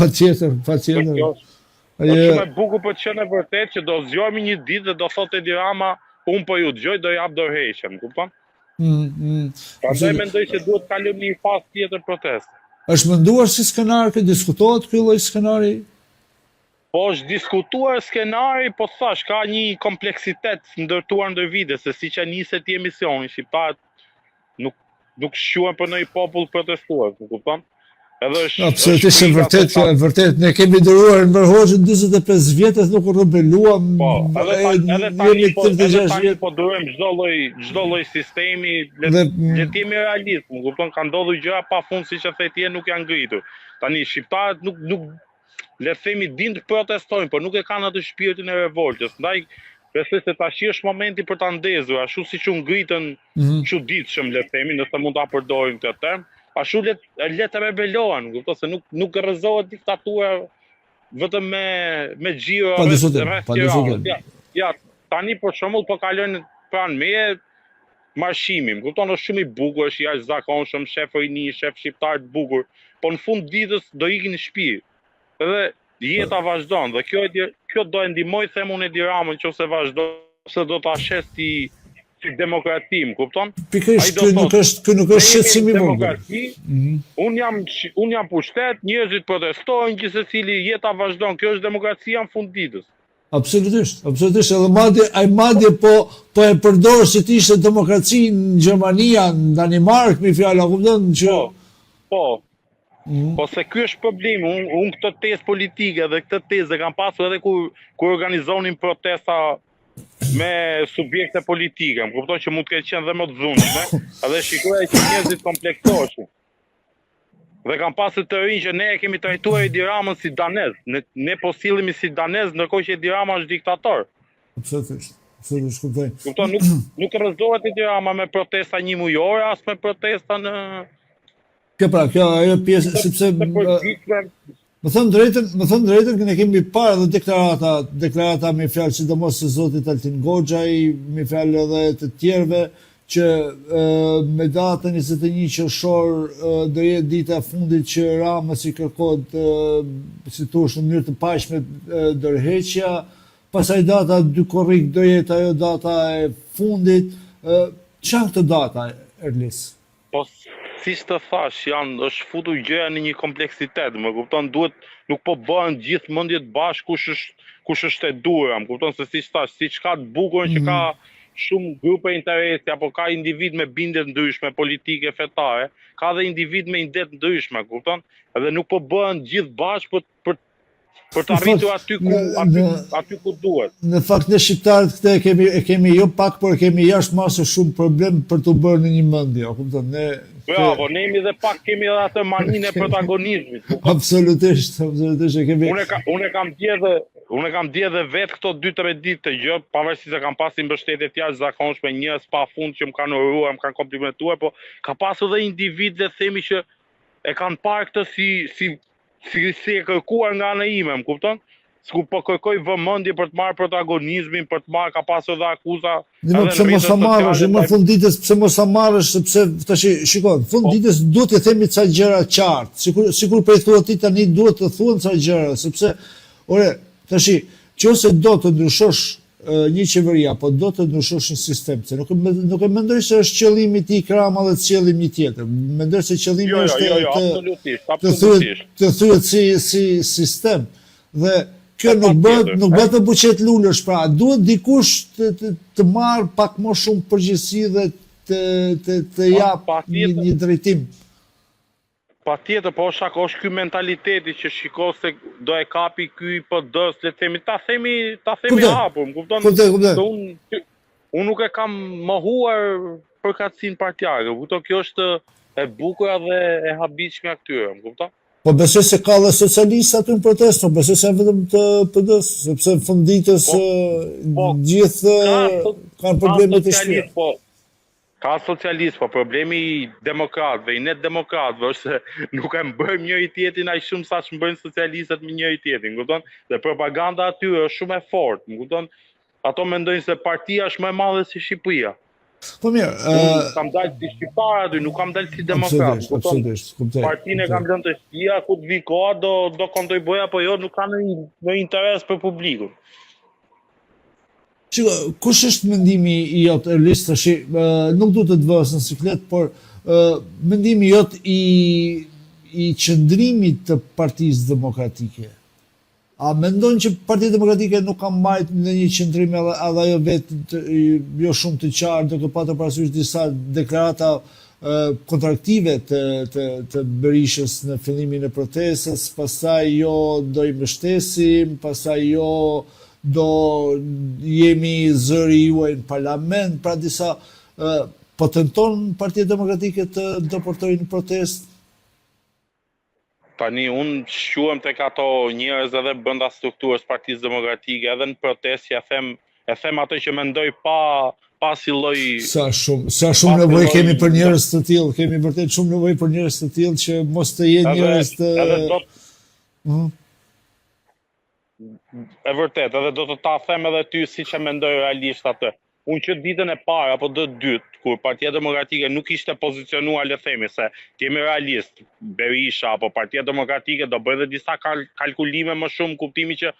Patjetër. Është shumë e bukur për të qenë e vërtet që do zgjohemi një ditë dhe do thotë Edi Rama, unë po ju dëgjoj, do jap dorëheqjen, kupton? Prandaj mendoj se duhet të kalojmë në një fazë tjetër proteste. Është menduar si skenar, diskutohet ky lloj skenari? Po është diskutuar skenari, po thash, ka një kompleksitet ndërtuar ndër vite, se siç e niset i emisioni, shqiptarët nuk shquhen për ndonjë popull protestues, më kupton? Absolutisht vërtet, ne kemi dëruar në Hoxhën 45 vjetës, nuk u rebeluam. Po, edhe tani po durojmë çdo lloj sistemi, le të jemi realistë, më kupton, ka ndodhur gjëra pafund siç e thëti nuk janë ngritur. Tani shqiptarët nuk le të themi din të protestojnë, por nuk e kanë atë shpirtin e revoltës. Ndaj besoj se tash është momenti për ta ndezur, ashtu siç u ngritën çuditshëm, le të themi, nëse mund ta përdorim këtë term. Ashtu le të rebelohen, kupton, se nuk rrëzohet diktatura vetëm me xhiro rreth. Ja, tani për shembull po kalojnë pranë meje marshimi, kupton, është shumë I bukur, është jashtëzakonshëm, shef rini, shef shqiptar të bukur, po në fund ditës do ikin në shtëpi. Edhe jeta vazhdon dhe kjo do e ndihmoj themun Edi Ramën nëse vazhdon, se do ta shes si demokratim, kupton? Pikërisht, ky nuk është shqetësim I vogël. Unë jam pushtet, njerëzit protestojnë, gjithsecili jeta vazhdon, kjo është demokracia në fund ditës. Absolutisht, edhe madje po e përdor si të ishte demokraci në Gjermania, në Danimark, me fjalë, kupton që Po se ky është problemi, unë këtë tezë politike dhe këtë tezë kam pasur edhe kur organizonin protesta me subjekte politike, më kupton që mund të ketë qenë dhe më të dhunshme, edhe shikoja që njerëzit kompleksoheshin. Dhe kam pasur të rinj që ne e kemi trajtuar Edi Ramën si danez. Ne po sillemi si danez, ndërkohë që Edi Rama është diktator. Absolutisht, kuptoj. Kupton, nuk rrëzohet Edi Rama me protesta një mujore, as me protesta në Kjo ajo pjesë sepse përgjithshme. më thënë drejtën ne kemi parë edhe deklarata me fjalë sidomos së zotit Altin Goxhaj, me fjalë edhe të tjerëve që me datën 21 qershor do jetë dita e fundit që Rama si kërkohet si thosh në mënyrë të paqshme ndërheqja, pastaj data 2 korrik do jetë ajo data e fundit. Çfarë këto data, Erlis? Po siç të thash, është futur gjëja në një kompleksitet, më kupton, nuk po bëhen gjithë mendjet bashkë kush është e duhur, më kupton se siç thash, siç ka të bukurën që ka shumë grupe interesi apo ka individ me bindje ndryshme politike, fetare, ka dhe individ me ide ndryshme, kupton? Edhe nuk po bëhen gjithë bashkë për të arritur aty ku duhet. Në fakt ne shqiptarët këtë e kemi jo pak, por kemi jashtëmarrëse shumë problem për të bërë në një mendje, kupton? Bravo, ne jemi dhe pak kemi edhe atë maninë e protagonizmit. Absolutisht e kemi. Unë kam dje vetë këto 2-3 ditë të gjë, pavarësisht se kam pasur mbështetje të jashtëzakonshme, njerëz pafund që më kanë uruar, më kanë komplimentuar, po ka pasur edhe individ dhe themi që e kanë parë këtë si e kërkuar nga ana ime, më kupton? S'ku po kërkoj vëmendje për të marrë protagonizmin, për të marrë, ka pasur edhe akuza. Pse mos sa marrësh, më fund ditës pse mos sa marrësh, sepse tash shikoj, fund ditës duhet të themi ca gjëra qartë. Sikur po i thua ti tani duhet të thuhen ca gjëra, sepse tash nëse do të ndryshosh një qeveri apo do të ndryshosh një sistem, se nuk e mendoj se është qëllimi i Krama dhe të sjellim një tjetër. Mendoj se qëllimi është të thyet si sistem dhe kjo nuk bëhet me buqet lulësh, pra duhet dikush të marrë pak më shumë përgjegjësi dhe të jap një drejtim. Patjetër, po është ky mentaliteti që shiko se do e kapi ky PD-s, le të themi, ta themi hapur, më kupton? Unë nuk e kam mohuar përkatësinë partijake, kupton? Kjo është e bukur dhe e habitshme këtyre, më kupton? Po besoj se ka dhe socialistë aty në protestë, besoj se vetëm të PD-s, sepse në fund ditës gjithë kanë probleme të shtëpia. Ka socialistë, po problemi i demokratëve, i net demokratëve është se nuk e mbërmë njëri tjetrin aq shumë sa që mbërnë socialistët me njëri tjetrin, kupton? Dhe propaganda aty është shumë e fortë, më kupton? Ato mendojnë se partia është më e madhe se Shqipëria. Po mirë, kam dalë si shqiptar aty, nuk kam dalë si demokrat. Absolutisht. Partinë e kam lënë të shtëpia, ku të vi koha do kontriboj apo jo, nuk ka në interes për publikun. Kush është mendimi i jot, Erlis, tash nuk du të vësh në siklet, por mendimi jot i qëndrimit të Partisë Demokratike? A mendon që Partia Demokratike nuk ka marrë në një qëndrim edhe ajo vetë jo shumë të qartë, duke patur parasysh disa deklarata kontraktive të Berishës në fillimin e protestës, pastaj jo do i mbështesim, pastaj jo do jemi zëri juaj në parlament, pra disa po tenton Partia Demokratike të deportojë në protestë? Tani unë shquhem tek ato njerëz edhe brenda strukturës Partisë Demokratike, edhe në protestë e them ato që mendoj pa si lloj. Sa shumë nevojë kemi për njerëz të tillë, kemi vërtet shumë nevojë për njerëz të tillë që mos të jenë njerëz të E vërtet, edhe do të ta them edhe ty siç e mendoj realisht atë. Unë që ditën e parë apo të dytë, kur Partia Demokratike nuk ishte pozicionuar, le themi, se kemi realist, Berisha apo Partia Demokratike do bëjë dhe disa kalkulime më shumë, kuptimi që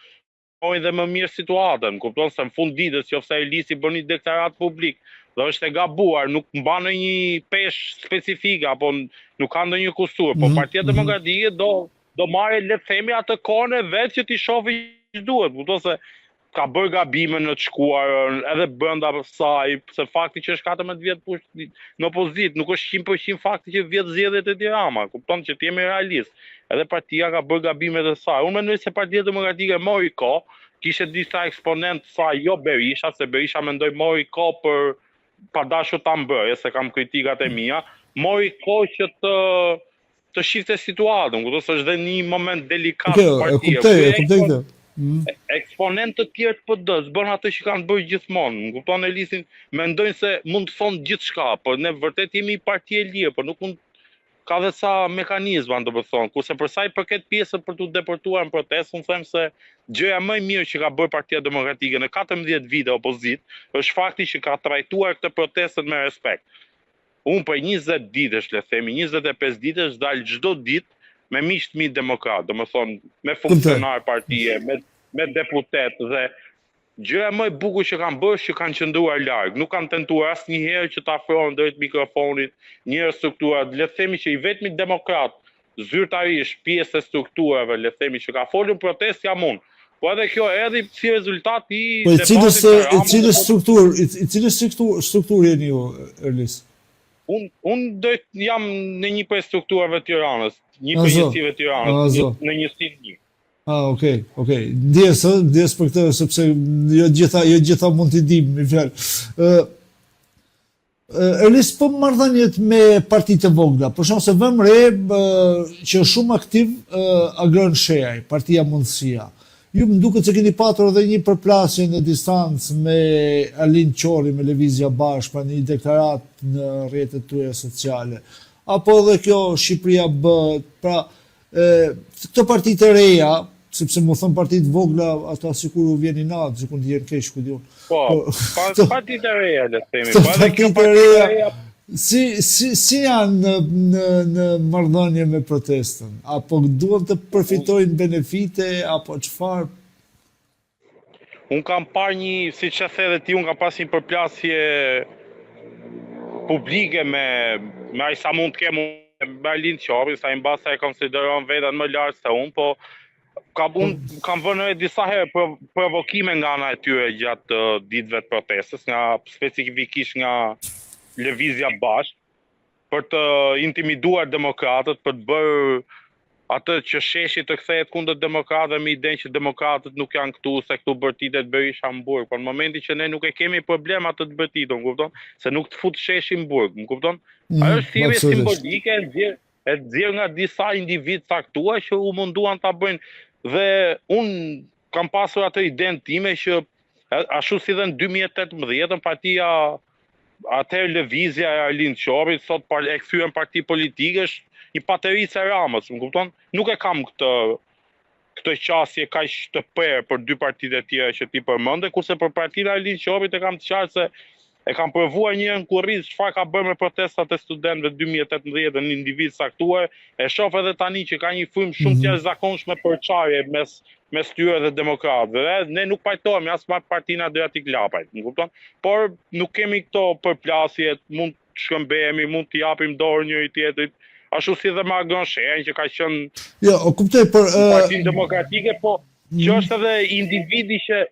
ojnë dhe më mirë situatën, kupton se në fund ditës nëse Elisi bën një deklarat publik dhe është e gabuar, nuk mban një peshë specifike apo nuk ka ndonjë kusur, po Partia Demokratike do marrë, le të themi, atë kohën e vet që t'i shohë që duhet, kupton se ka bërë gabime në të shkuarën, edhe brenda saj, se fakti që është 14 vjet në opozit, nuk është 100% fakti që vjet zgjedhjet e Edi Rama, kupton që t'jemi realist. Edhe partia ka bërë gabime të saj. Unë mendoj se Partia Demokratike mori kohë, kishte disa eksponent saj, jo Berisha, se Berisha mendoj mori kohë për pa dashur ta mbërë, se kam kritikat e mia, mori kohë që të shifte situatën, kupton se është dhe një moment delikat Okej, partia. e kuptoj këtë. Eksponentë të tjerë të PD-s bën atë që kanë bërë gjithmonë. Më kupton Elisin, mendojnë se mund të thonë gjithçka, por ne vërtet jemi parti e lirë, por nuk mund ka dhe sa mekanizma, do të thonë. Kurse për sa i përket pjesën për t'u deportuar në protestë, unë them se gjëja më e mirë që ka bërë Partia Demokratike në 14 vite opozit është fakti që ka trajtuar këtë protestën me respekt. Unë për 20 ditësh, le themi, 25 ditësh dalë çdo ditë me miq të mi demokrat, do më thonë me funksionar partie, me deputet dhe gjëja më e bukur që kanë bërë që kanë qëndruar larg, nuk kanë tentuar asnjëherë që të afrohen drejt mikrofonit, një struktura, le të themi që i vetmi demokrat zyrtarisht pjesë e strukturave, le të themi që ka folur protest jam unë. Po edhe kjo erdhi si rezultat i cilës strukturë jeni ju, Erlis? Unë jam në një për strukturave të Tiranës, një për njësive të Tiranës, në njësin një. Okej. Ndjes për këtë, sepse jo gjitha mund t'i dim, mi fjalë. Erlis, po marrëdhëniet me partitë e vogla, për shkak se vëm re që është shumë aktiv Agron Sheaj, Partia Mundësia. Ju më duket se keni patur edhe një përplasje në distancë me Alin Qori, me Lëvizja Bashkë, pra një deklarat në rrjetet tuaja sociale. Apo edhe kjo Shqipëria bëhet, pra këto partitë e reja, sepse më thon partitë vogla, ata sikur u vjen i natë, sikur të jenë keq ku diun. Po, partitë e reja, le të themi, po edhe kjo partitë e reja. Si janë në marrëdhënie me protestën? Apo duan të përfitojnë benefite, apo çfarë? Unë kam parë siç e the edhe ti, unë kam pas një përplasje publike me ai sa mund të kem me Alin Qorin, sa i mbas e konsideron veten më lart se unë, po kam vënë disa herë provokime nga ana e tyre gjatë ditëve të protestës, specifikisht nga Lëvizja Bashkë, për të intimiduar demokratët, për të bërë atë që sheshi të kthehet kundër demokratëve me idenë që demokratët nuk janë këtu, se këtu bërtitet Berisha në burg. Por në momentin që ne nuk e kemi problem atë të bërtitur, më kupton? Se nuk të fut sheshi në burg, më kupton? Ajo është thirrje simbolike e nxjerr nga disa individ caktuar që u munduan ta bëjnë. Dhe unë kam pasur atë idenë time që ashtu si dhe në 2018 partia atëherë Lëvizja e Alin Qorit, sot e kthyen parti politike, është një paterisë e Ramës, më kupton? Nuk e kam këtë qasje kaq të prerë për dy partitë e tjera që ti përmende, kurse për partinë e Alin Qorit e kam të qartë se e kam provuar një në kurriz çfarë ka bërë me protestat e studentëve 2018 në një individ saktuar, e shoh edhe tani që ka një frymë shumë të jashtëzakonshme përçarje mes tyre dhe demokratëve. Ne nuk pajtohemi as me partinë Adriatik Lapajt, më kupton? Por nuk kemi këto përplasje, mund të shkëmbehemi, mund të japim dorë njëri tjetrit, ashtu si dhe me Agron Sheaj që ka qenë jo, kuptoj për Partinë Demokratike, po që është edhe individi që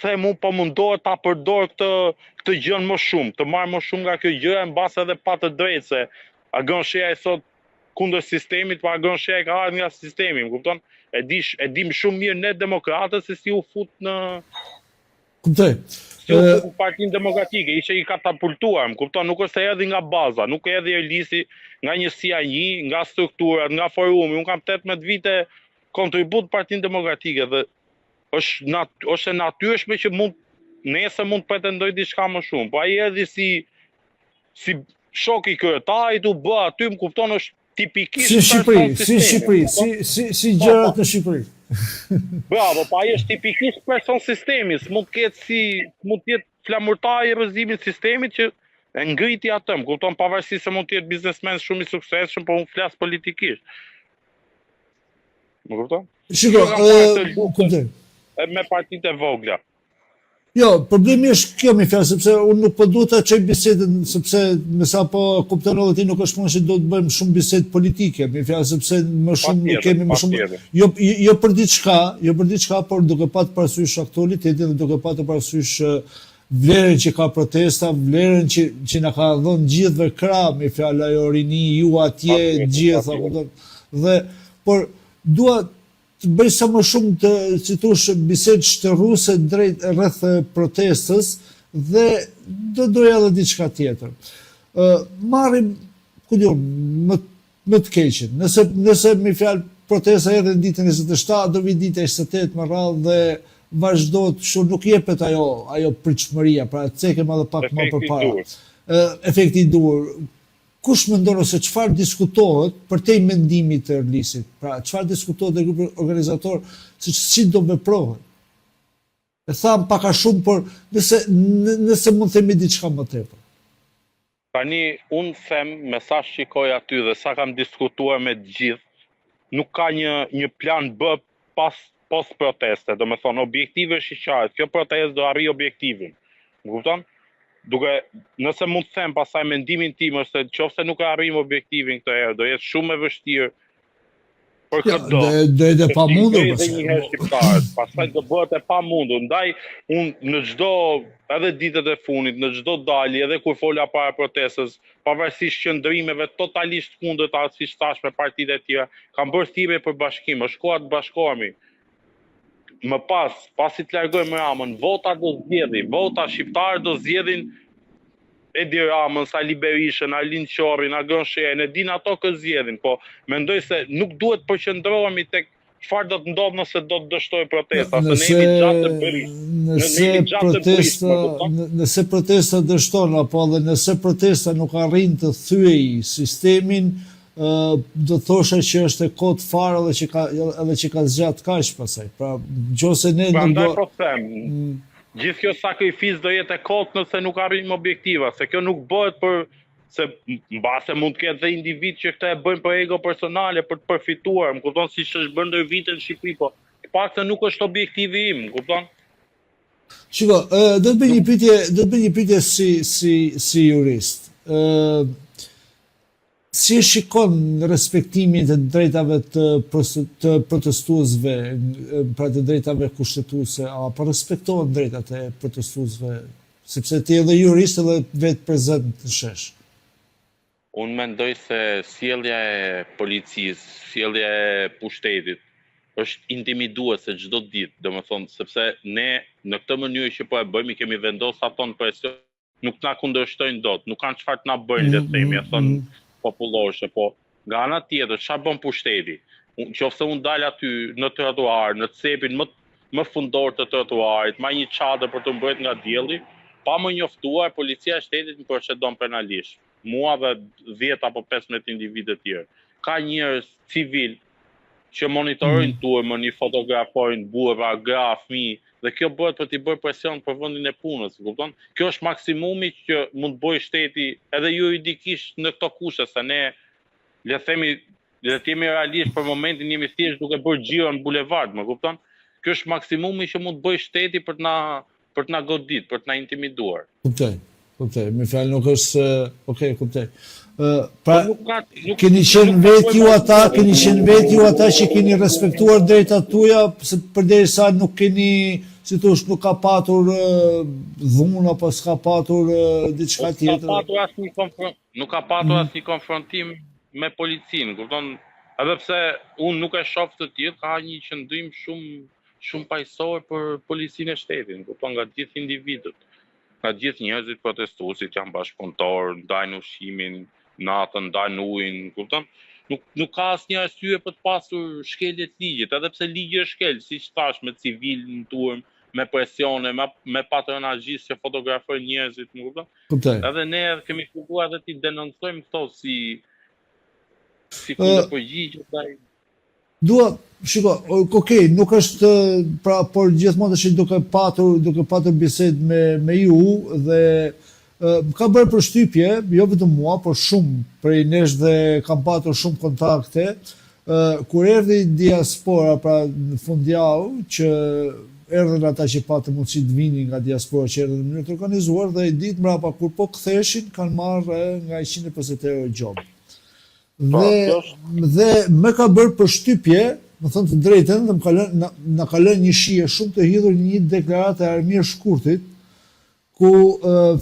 them unë po mundohet ta përdor këtë gjën më shumë, të marrë më shumë nga kjo gjë, mbas edhe pa të drejtë se Agron Sheaj sot kundër sistemit, pa Agron Sheaj ka ardhur nga sistemi, më kupton? E dim shumë mirë ne demokratët se si u fut në kuptoj. Si u fut në Partinë Demokratike, ishte i katapultuar, më kupton? Nuk është se erdhi nga baza, nuk erdhi Erlisi nga njësia 1, nga strukturat, nga forumi. Unë kam 18 vite kontribut Partinë Demokratike dhe është e natyrshme që nesër mund pretendoj diçka më shumë. Po ai erdhi si shok i kryetarit, u bë aty, më kupton, është tipikisht si Shqipëri, si gjërat në Shqipëri. Bravo, po ai është tipikisht person sistemi, mund të jetë flamurtar i rrëzimit sistemit që e ngriti atë, më kupton, pavarësisht se mund të jetë biznesmen shumë i suksesshëm, por unë flas politikisht. Më kupton? Kuptoj. Me partitë e vogla. Jo, problemi është kjo mi fjalë, sepse unë nuk po duhet ta çoj bisedën, sepse me sa po kupton edhe ti nuk është punë që do të bëjmë shumë bisedë politike, mi fjalë sepse më shumë kemi më shumë jo për diçka, por duke patur parasysh aktualitetin dhe duke patur parasysh vlerën që ka protesta, vlerën që na ka dhënë gjithëve krah, me fjalë ajo rini ju atje gjitha, dhe por dua të bëj sa më shumë të citush bisedë shtërruese drejt rreth protestës dhe do doja edhe diçka tjetër. Marrim, ku diun, më të keqen. Nëse me fjalë protesta erdhi në ditën e 27, do vi dita e 28 më radhë dhe vazhdojnë, shumë nuk jepet ajo pritshmëria, pra cekëm edhe pak më përpara. Efekti i duhur. Kush mendon ose çfarë diskutohet përtej mendimit të Erlisit? Pra çfarë diskutohet te grupi organizator se si do veprohet? E tham pak a shumë, por nëse mund të themi diçka më tepër. Tani, unë them, me sa shikoj aty dhe sa kam diskutuar me të gjithë, nuk ka një plan B post proteste, do me thonë, objektive shiqaret, kjo protestë do arri objektivin, më kupton? Nëse mund të them pasaj mendimin tim është se qofse nuk arrim objektivin këtë herë, do jetë shumë e vështirë për këtë do. Do jetë e pamundur pastaj do bëhet e pamundur. Ndaj unë në çdo edhe ditët e fundit, në çdo dalje, edhe kur fola para protestës, pavarësisht qëndrimeve totalisht kundërta siç thash me partitë e tjera, kam bërë thirrje për bashkim, është koha të bashkohemi. Më pasi të largojmë Ramën, vota do zgjedhin, vota shqiptarë do zgjedhin Edi Ramën, Sali Berishën, Arlind Qorrin, Agron Sherin, e din ato kë zgjedhin, po mendoj se nuk duhet përqendrohemi tek çfarë do të ndodhë nëse do të dështoj protesta, se ne jemi gjatë të bërish. Nëse protesta dështon, apo dhe nëse protesta nuk arrin të thyej sistemin, do thosha që është e kot fare edhe që ka zgjat kaq pasaj. Pra, nëse ne nuk do gjithë kjo sakrifis do jetë e kot nëse nuk arrim objektiva, se kjo nuk bëhet se mbase mund të ketë dhe individ që këta e bëjnë për ego personale, për të përfituar, më kupton si që është bërë ndër vite në Shqipëri, po pak se nuk është objektivi im, më kupton? Shiko, do të bëj një pyetje si jurist. Si e shikon respektimin të drejtave të protestuesve, pra të drejtave kushtetuese, apo respektohen drejtat e protestuesve, sepse ti edhe jurist edhe vetë prezent të shesh? Unë mendoj se sjellja e policisë, sjellja e pushtetit është intimiduese çdo ditë, domethënë sepse ne në këtë mënyrë që po e bëjmë kemi vendosur ato në presion, nuk na kundërshtojnë dot, nuk kanë çfarë të na bëjnë, le të themi, thon popullorëshe, po nga ana tjetër, çfarë bën pushteti? Qofse unë dal aty në trotuar, në cepin më fundor të trotuarit, marr një çadër për të mbrojtur nga dielli, pa më njoftuar, policia e shtetit më procedon penalisht. Mua dhe 10 apo 15 individë të tjerë. Ka njerëz civil që monitorojnë turmën, i fotografojnë burra, gra, fëmijë, dhe kjo bëhet për t'i bërë presion për vendin e punës, kupton? Kjo është maksimumi që mund të bëjë shteti edhe juridikisht në këto kushte, se ne le të jemi realisht për momentin jemi thjesht duke bërë xhiro në bulevard, më kupton? Kjo është maksimumi që mund të bëjë shteti për të na godit, për të na intimiduar. Kuptoj, me fjalë nuk është, kuptoj. Pra, keni qenë vetë ju ata që keni respektuar drejtat tuaja, përderisa nuk keni, si thosh, nuk ka patur dhunë apo s'ka patur diçka tjetër. Nuk ka patur asnjë konfrontim me policinë, kupton? Edhe pse unë nuk e shoh të tillë, ka një qëndrim shumë paqësor për policinë e shtetit, kupton, nga të gjithë individët. Nga gjithë njerëzit protestuesit janë bashkëpunëtor, ndajnë ushqimin, natën, ndajnë ujin, kupton? Nuk ka asnjë arsye për të pasur shkelje të ligjit, edhe pse ligji është shkel, siç thash, me civil në turm, me presione, me patronazhistë që fotografojnë njerëzit, më kupton? Edhe ne kemi filluar edhe ti denoncojmë këto si kundërpërgjigje ndaj. Shiko, nuk është, pra, por gjithmonë tash duke patur bisedë me ju dhe ka bërë përshtypje, jo vetëm mua, por shumë prej nesh dhe kam patur shumë kontakte, kur erdhi diaspora, pra në fundjavë, që erdhen ata që patën mundësi të vinin nga diaspora që erdhen në mënyrë të organizuar dhe ditë mbrapa kur po ktheheshin kanë marrë nga 150 euro gjobë. Dhe më ka bërë përshtypje, më thënë të drejtën, dhe na ka lënë një shije shumë të hidhur një deklaratë e Armir Shkurtit, ku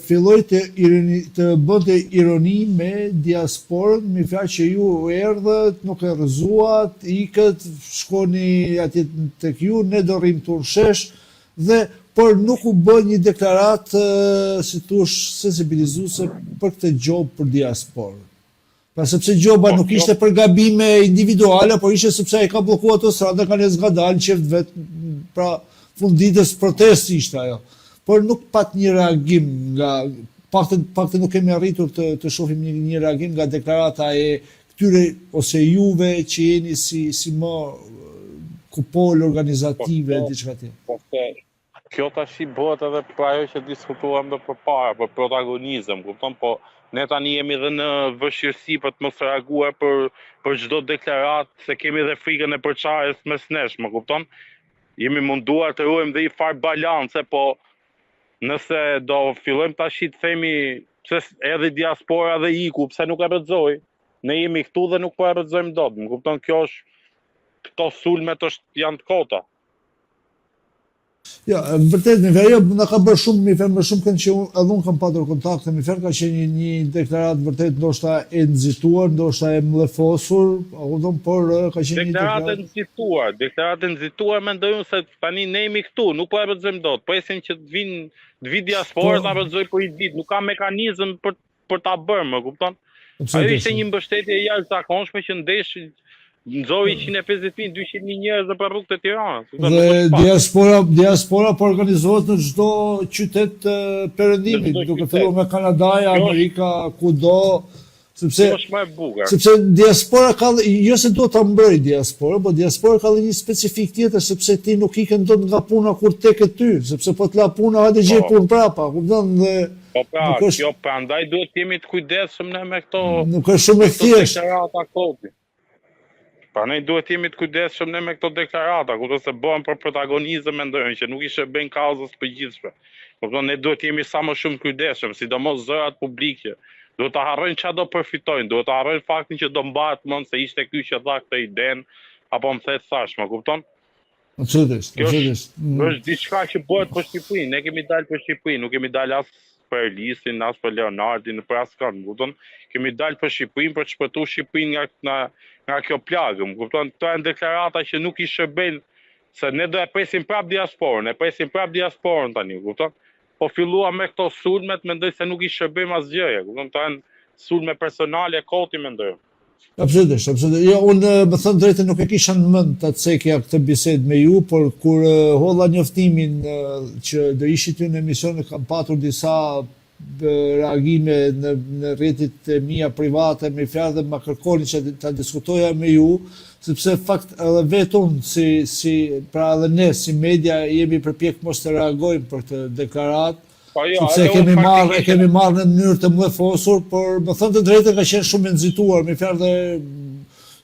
filloi të bënte ironi me diasporën, me fjalë që ju erdhët, nuk e rrëzuat, ikët, shkoni atje tek ju, ne do rrim të urshesh, por nuk u bë një deklaratë, si thosh, sensibilizuese për këtë gjobë për diasporën. Pra sepse Gjoba nuk ishte për gabime individuale, por ishte sepse ai ka bllokuar autostradën, ka lënë zgadal qeft vet, pra funditës protest ishte ajo. Por nuk pat një reagim nga paktën nuk kemi arritur të shohim një reagim nga deklarata e këtyre ose juve që jeni si më kupol organizative diçka tjetër. Kjo tash i bëhet edhe për ajo që diskutuam më përpara, për protagonizëm, kupton, po ne tani jemi edhe në vështirësi për të mos reaguar për çdo deklaratë, se kemi edhe frikën e përçarjes mes nesh, më kupton? Jemi munduar të ruajmë dhe i farë balance, po nëse do fillojmë tash të themi pse edhe diaspora dhe iku, pse nuk e rrëzoj, ne jemi këtu dhe nuk po e rrëzojmë dot, më kupton? Kjo është, këto sulmet janë të kota. Ja, vërtet mi ferë, na ka bërë shumë, mi ferë më shumë kënd që edhe unë kam patur kontakte, mi ferë ka qenë një deklarat vërtet ndoshta e nxituar, ndoshta e mllefosur, por ka qenë një deklarat. Deklaratë nxituar mendoj unë se tani ne jemi këtu, nuk po e rrëzojmë dot, presim që të vi diasporë ta rrëzoj për një ditë, nuk ka mekanizëm për ta bërë, më kupton? Ajo ishte një mbështetje e jashtëzakonshme që nxori 150.000-200.000 njerëz për rrugët e Tiranës. Dhe diaspora po organizohet në çdo qytet perëndimit, duke filluar me Kanadaja, Amerika, kudo, sepse diaspora ka, jo se do ta mbroj diaspora, po diaspora ka dhe një specifik tjetër, sepse ti nuk ikën dot nga puna kur tek e ty, sepse po të la puna hajde gjej punë prapa, kupton? Po pra, kjo prandaj duhet të jemi të kujdesshëm ne me këto. Nuk është shumë e thjeshtë. Pra ne duhet jemi të kujdesshëm ne me këto deklarata, kupton se bëhen për protagonizëm mendojnë që nuk i shërben kauzës përgjithshme. Kupton, ne duhet jemi sa më shumë të kujdesshëm, sidomos zërat publike. Duhet ta harrojnë çfarë do përfitojnë, duhet ta harrojnë faktin që do mbahet mend se ishte ky që dha këtë idenë, apo më thet thash, më kupton? Absolutisht. Është diçka që bëhet për Shqipërinë, ne kemi dalë për Shqipërinë, nuk kemi dalë as për Elisin, as për Leonardin, për askën, më kupton? Kemi dalë për Shqipërinë për të shpëtuar Shqipërinë nga kjo plagë, më kupton? Këto janë deklarata që nuk i shërbejnë, se ne do e presim prap diasporën, tani, kupton? Po filluam me këto sulmet, mendoj se nuk i shërbejmë asgjë, kupton? Këto janë sulme personale koti mendoj. Absolutisht. Jo, unë më thënë drejtë nuk e kisha në mend të cekja këtë bisedë me ju, por kur holla njoftimin që do ishi ty në emision, kam patur disa reagime në rrjetet e mia private me fjalë dhe më kërkonin që ta diskutoja me ju, sepse fakt edhe vetëm pra edhe ne si media jemi përpjek mos të reagojmë për këtë deklaratë. Sepse e kemi marrë në mënyrë të mllefosur, por më thënë të drejtën ka qenë shumë e nxituar, me fjalë dhe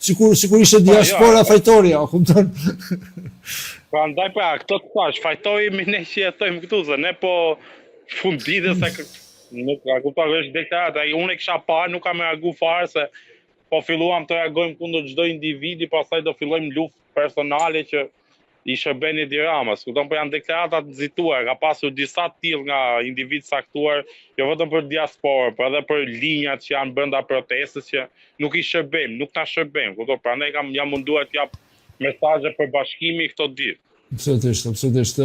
sikur ishte diaspora fajtoria, kupton? Prandaj pra, këto të thash, fajtojmë ne që jetojmë këtu, se ne po funditës nuk kuptoj është deklarata, unë e kisha parë, nuk kam reaguar fare se po filluam të reagojmë kundër çdo individi, pastaj do fillojmë luftë personale që i shërbeni Tiranës. Kupton, po janë deklarata të nxituar, ka pasur disa të tillë nga individ saktuar, jo vetëm për diasporë, por edhe për linjat që janë brenda protestës që nuk i shërbejmë, nuk ta shërbejmë. Kupton, prandaj jam munduar të jap mesazhe për bashkimi këto ditë. Absolutisht.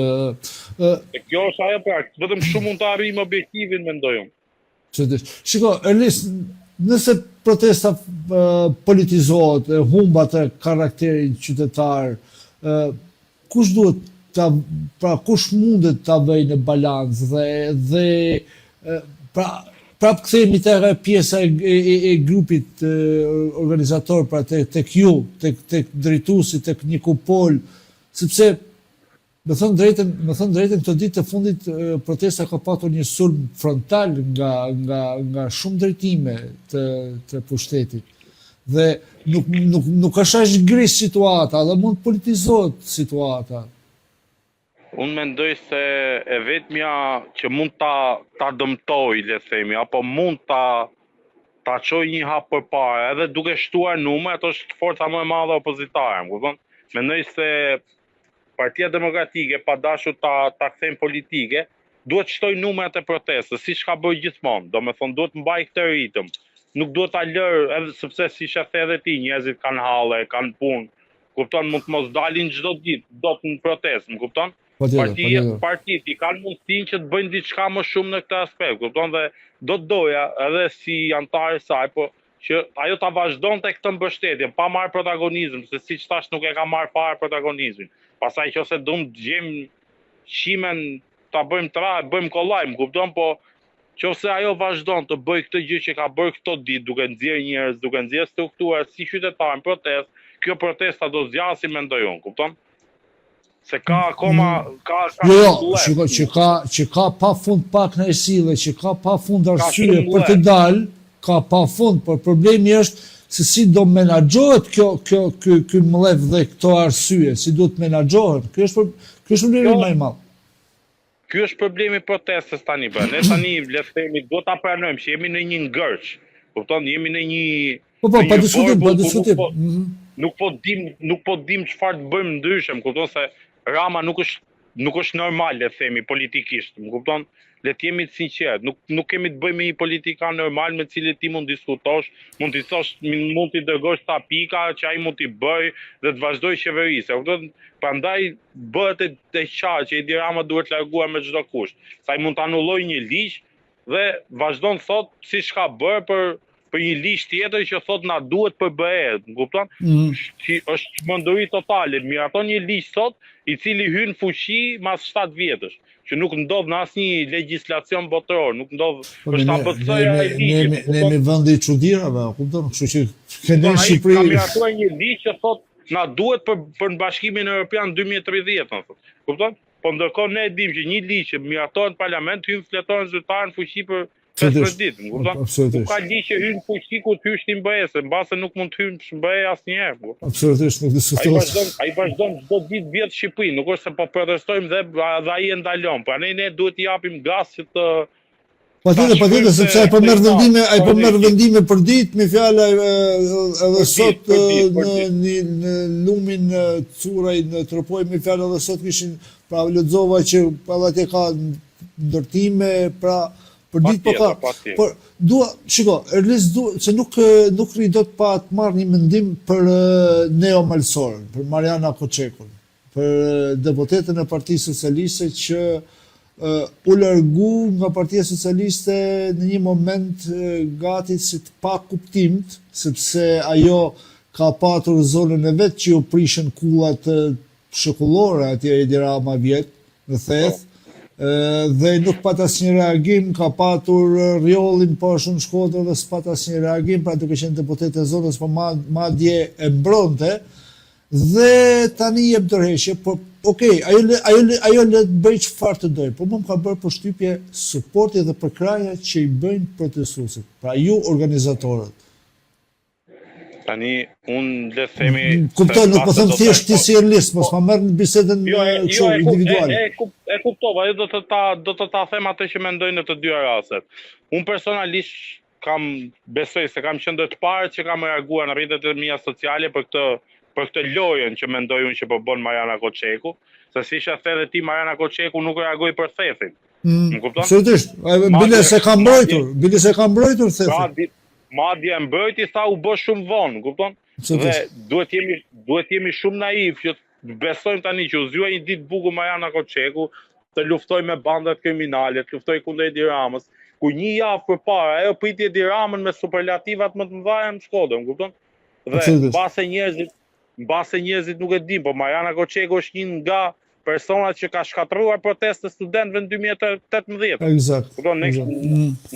Kjo është ajo pra, vetëm shumë mund të arrijmë objektivin, mendoj unë. Absolutisht. Shiko, Erlis, nëse protesta politizohet, humbat e karakterin qytetar, kush kush mundet ta bëjë në balancë dhe prap kthehemi te pjesa e grupit organizator, pra tek ju, tek drejtuesi, tek një kupol, sepse me thënë drejtën këto ditë të fundit protesta ka patur një sulm frontal nga shumë drejtime të pushtetit. Dhe nuk është as gris situata, dhe mund të politizohet situata. Unë mendoj se e vetmja që mund ta dëmtoj, le të themi, apo mund ta çoj një hap përpara, edhe duke shtuar numër, ato është forca më e madhe opozitare, më kupton? Mendoj se Partia Demokratike, pa dashur ta kthejmë politike, duhet shtoj numrat e protestës, siç ka bërë gjithmonë. Domethënë duhet mbaj këtë ritëm. Nuk duhet ta lërë, edhe sepse siç e the edhe ti, njerëzit kanë halle, kanë punë. Kupton, mund të mos dalin çdo ditë, dot në protestë, më kupton? Partitë i kanë mundësinë që të bëjnë diçka më shumë në këtë aspekt, kupton, dhe do të doja edhe si antar e saj, po që ajo ta vazhdonte këtë mbështetje, pa marrë protagonizëm, se siç thash nuk e ka marrë fare protagonizmin. Pastaj nëse duam të gjejmë shimen ta bëjmë tra, bëjmë kollaj, më kupton, po nëse ajo vazhdon të bëj këtë gjë që ka bërë këto ditë, duke nxjerrë njerëz, duke nxjerrë struktura si qytetar në protestë, kjo protesta do zgjasi, mendoj unë, kupton? Se ka akoma Jo, shiko, që ka pa fund pak kënaqësi dhe që ka pa fund arsye për të dalë, ka pa fund, por problemi është se si do menaxhohet ky mledh dhe këto arsye, si duhet menaxhohet. Ky është problemi më i madh. Ky është problemi i protestës tani bë. Ne tani le të themi do ta pranojmë që jemi në një ngërç. Kupton, jemi në një pa diskutim. Nuk po dim çfarë të bëjmë ndryshe, më kupton se Rama nuk është normal, le të themi, politikisht, më kupton? Le të jemi të sinqert, nuk kemi të bëjmë një politikan normal me cilin ti mund diskutosh, mund t'i thosh, mund t'i dërgosh ta pika që ai mund t'i bëj dhe të vazhdoj qeverisja. Kupton? Prandaj bëhet e qartë që Edi Rama duhet larguar me çdo kusht. Sa ai mund të anullojë një ligj dhe vazhdon thot siç ka bërë për një ligj tjetër që thot na duhet për BE, më kupton? Është çmenduri totale, miraton një ligj sot i cili hyn fuqi mas 7 vjetësh, që nuk ndodh në asnjë legjislacion botëror, nuk ndodh është ABC-ja e ligjit. Ne jemi vendi i çuditërave, kupton? Kështu që kemi në Shqipëri. Ka miratuar një ligj që thot na duhet për Bashkimin Evropian 2030, thot. Kupton? Po ndërkohë ne e dimë që një ligj që miratohet në parlament hyn fletohen zyrtarë në fuqi për 15 ditë, më kupton? Nuk ka ligj që hyn fuqi ku të hysh ti në BE, mbase nuk mund të hysh në BE asnjëherë. Absolutisht nuk diskutohet. Ai vazhdon çdo ditë vjet Shqipëri, nuk është se po protestojmë dhe ai e ndalon. Prandaj ne duhet t'i japim gas që të Patjetër, sepse ai po merr vendime për ditë, me fjalë edhe sot në lumin Curaj në Tropoj, me fjalë edhe sot kishin, pra lexova që atje ka ndërtime, pra për ditë po ka. Por se nuk ri dot pa të marrë një mendim për Neo Malsorën, për Mariana Koçekun, për deputetën e Partisë Socialiste që u largu nga Partia Socialiste në një moment gati si të pa kuptimt, sepse ajo ka patur zonën e vet që u prishën kullat shekullore atje Edi Rama vjet në theth, dhe nuk pat asnjë reagim, ka patur rjollin poshtë në Shkodër dhe s'pat asnjë reagim, pra duke qenë deputet e zonës, po madje e mbronte, dhe tani jep dorëheqje, por okej, ajo le të bëj çfarë të dojë, por më ka bërë përshtypje suporti dhe përkraja që i bëjnë protestuesit, pra ju organizatorët. Tani unë le të themi kupton, nuk po them thjesht ti si list, mos ma merr në bisedën individuale. E kuptova, ajo do të ta them atë që mendoj në të dy rastet. Unë personalisht besoj se kam qenë të parë që kam reaguar në rrjetet e mia sociale për këtë lojën që mendoj unë që po bën Mariana Koçeku, se siç e the edhe ti, Mariana Koçeku nuk reagoi për thethin. Më kupton? Absolutisht. Bile se ka mbrojtur thethin. Madje mbrojti tha u bë shumë vonë, kupton? Dhe duhet jemi shumë naiv që besojmë tani që u zgjua një ditë bukur Mariana Koçeku të luftoj me bandat kriminale, të luftoj kundër Edi Ramës, ku një javë përpara ajo priti Edi Ramën me superlativat më të mëdha në Shkodër, kupton? Dhe mbase njerëzit nuk e din, po Mariana Koçeku është një nga personat që ka shkatruar protestën studentëve në 2018. Eksakt.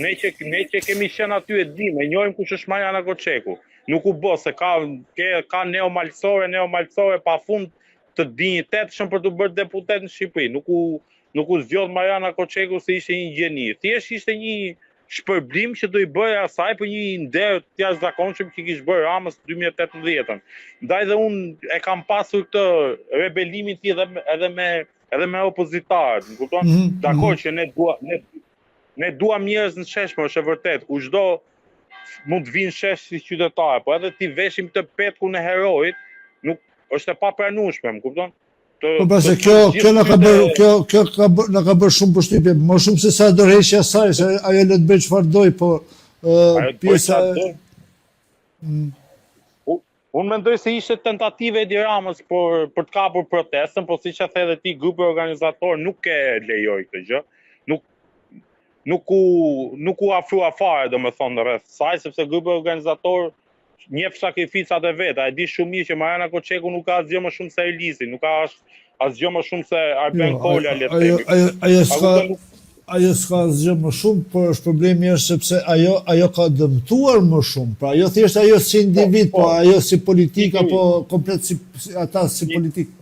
Ne që kemi qenë aty e dim, e njohim kush është Mariana Koçeku. Nuk u bë se ka neomalsore pafund të dinjitetshëm për të bërë deputet në Shqipëri. Nuk u zgjodh Mariana Koçeku se ishte një gjeni. Thjesht ishte një shpërblim që do i bëjë asaj për një nder të jashtëzakonshëm që kishte bërë Ramës në 2018. Ndaj dhe unë e kam pasur këtë rebelimin edhe me opozitarët, më kupton? Dakor që ne duam njerëz në sheshme, është e vërtet, kushdo mund të vinë shesh si qytetar, po edhe ti veshim këtë petkun e herojit, nuk është e papranueshme, më kupton? Po pse kjo na ka bërë shumë përshtypje, më shumë se sa dorëheqja e saj, se ajo le të bëj çfarë doj, po pjesa Unë mendoj se ishte tentative e Edi Ramës për të kapur protestën, po siç e the edhe ti, grupi organizator nuk e lejoi këtë gjë. nuk u afrua fare domethënë rreth saj, sepse grupi organizator njeh sakrificat e veta. E di shumë mirë që Mariana Koçeku nuk ka asgjë më shumë se Elisi, nuk ka asgjë më shumë se Arben Kola, le të themi. Ajo s'ka asgjë më shumë, por është problemi është sepse ajo ka dëmtuar më shumë. Pra ajo thjesht ajo si individ, po ajo si politik apo komplet si ata si politik.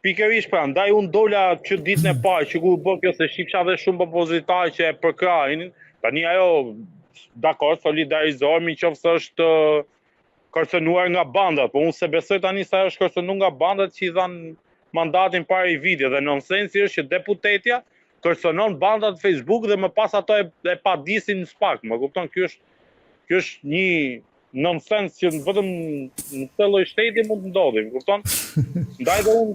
Pikërisht pra, ndaj unë dola që ditën e parë që ku bë kjo se shifsha dhe shumë opozitarë që e përkrahin, tani ajo dakor solidarizohemi nëse është kërcënuar nga bandat, po unë se besoj tani se ajo është kërcënuar nga bandat që i dhanë mandatin para i vitit, dhe nonsensi është që deputetja kërcënon bandat Facebook dhe më pas ato e padisin në spak, më kupton, kjo është një nonsens që vetëm në këtë lloj shteti mund të ndodhi, më kupton? Ndaj dhe unë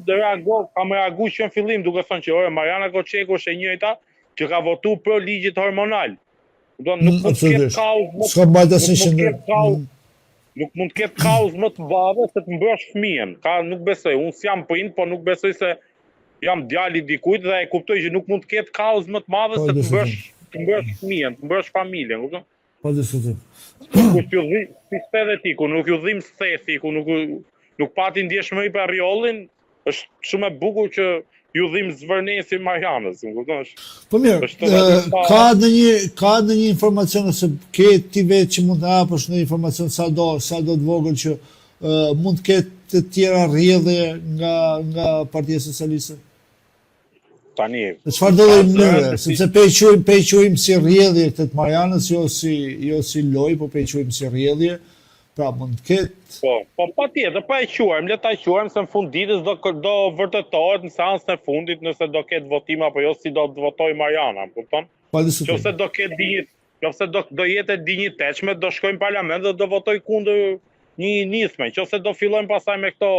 kam reaguar që në fillim duke thënë që ore Mariana Koçeku është e njëjta që ka votuar për ligjit hormonal. Kupton, nuk mund të ketë kauz, nuk mund të ketë kauz më të madhe se të mbrojsh fëmijën. Nuk besoj, unë s'jam prind, po nuk besoj se jam djali i dikujt dhe e kuptoj që nuk mund të ketë kauz më të madhe se të mbrojsh fëmijën, të mbrojsh familjen, kupton? Po diskutim. Ku nuk ju dhim stethi, ku nuk pati ndjeshmëri për rjollin, është shumë e bukur që ju dhim zvërnesi Marianës, më kupton? Po mirë, ka ndonjë informacion ose ke ti vetë që mund të hapësh në informacion sa do të vogël që mund të ketë të tjera rrjedhje nga Partia Socialiste? Tani. Çfarë do të mëre, sepse pe i quajmë si rrjedhje këtë të Marianës, jo si loj, po pe i quajmë si rrjedhje. Pra mund të ketë. Po patjetër, pa e quajmë, le ta quajmë se në fund ditës do vërtetohet në seancën e fundit nëse do ketë votim apo jo, si do të votojë Mariana, kupton? Nëse do ketë nëse do jetë e dinjitetshme, do shkojnë në parlament dhe do votojë kundër një nisme. Nëse do fillojmë pastaj me këto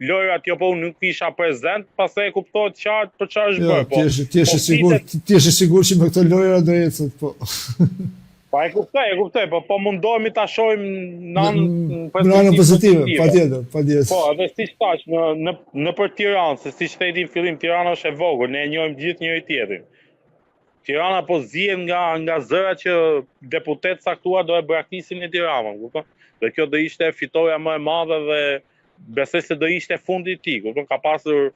lojrat, jo po unë nuk isha prezent, pastaj e kuptohet qartë për çfarë është bërë. Ti je sigur që me këto lojra do ecet, po. Pa e kuptoj, po mundohemi ta shohim në anën pozitive, patjetër. Po, edhe siç thash, në për Tiranë, se siç theti në fillim, Tirana është e vogël, ne e njohim gjithë njëri tjetrin. Tirana po zihen nga zërat që deputet caktuar do e braktisin në Tiranë, kupton? Dhe kjo do ishte fitoria më e madhe dhe besoj se do ishte fundi i tij, kupton? Ka pasur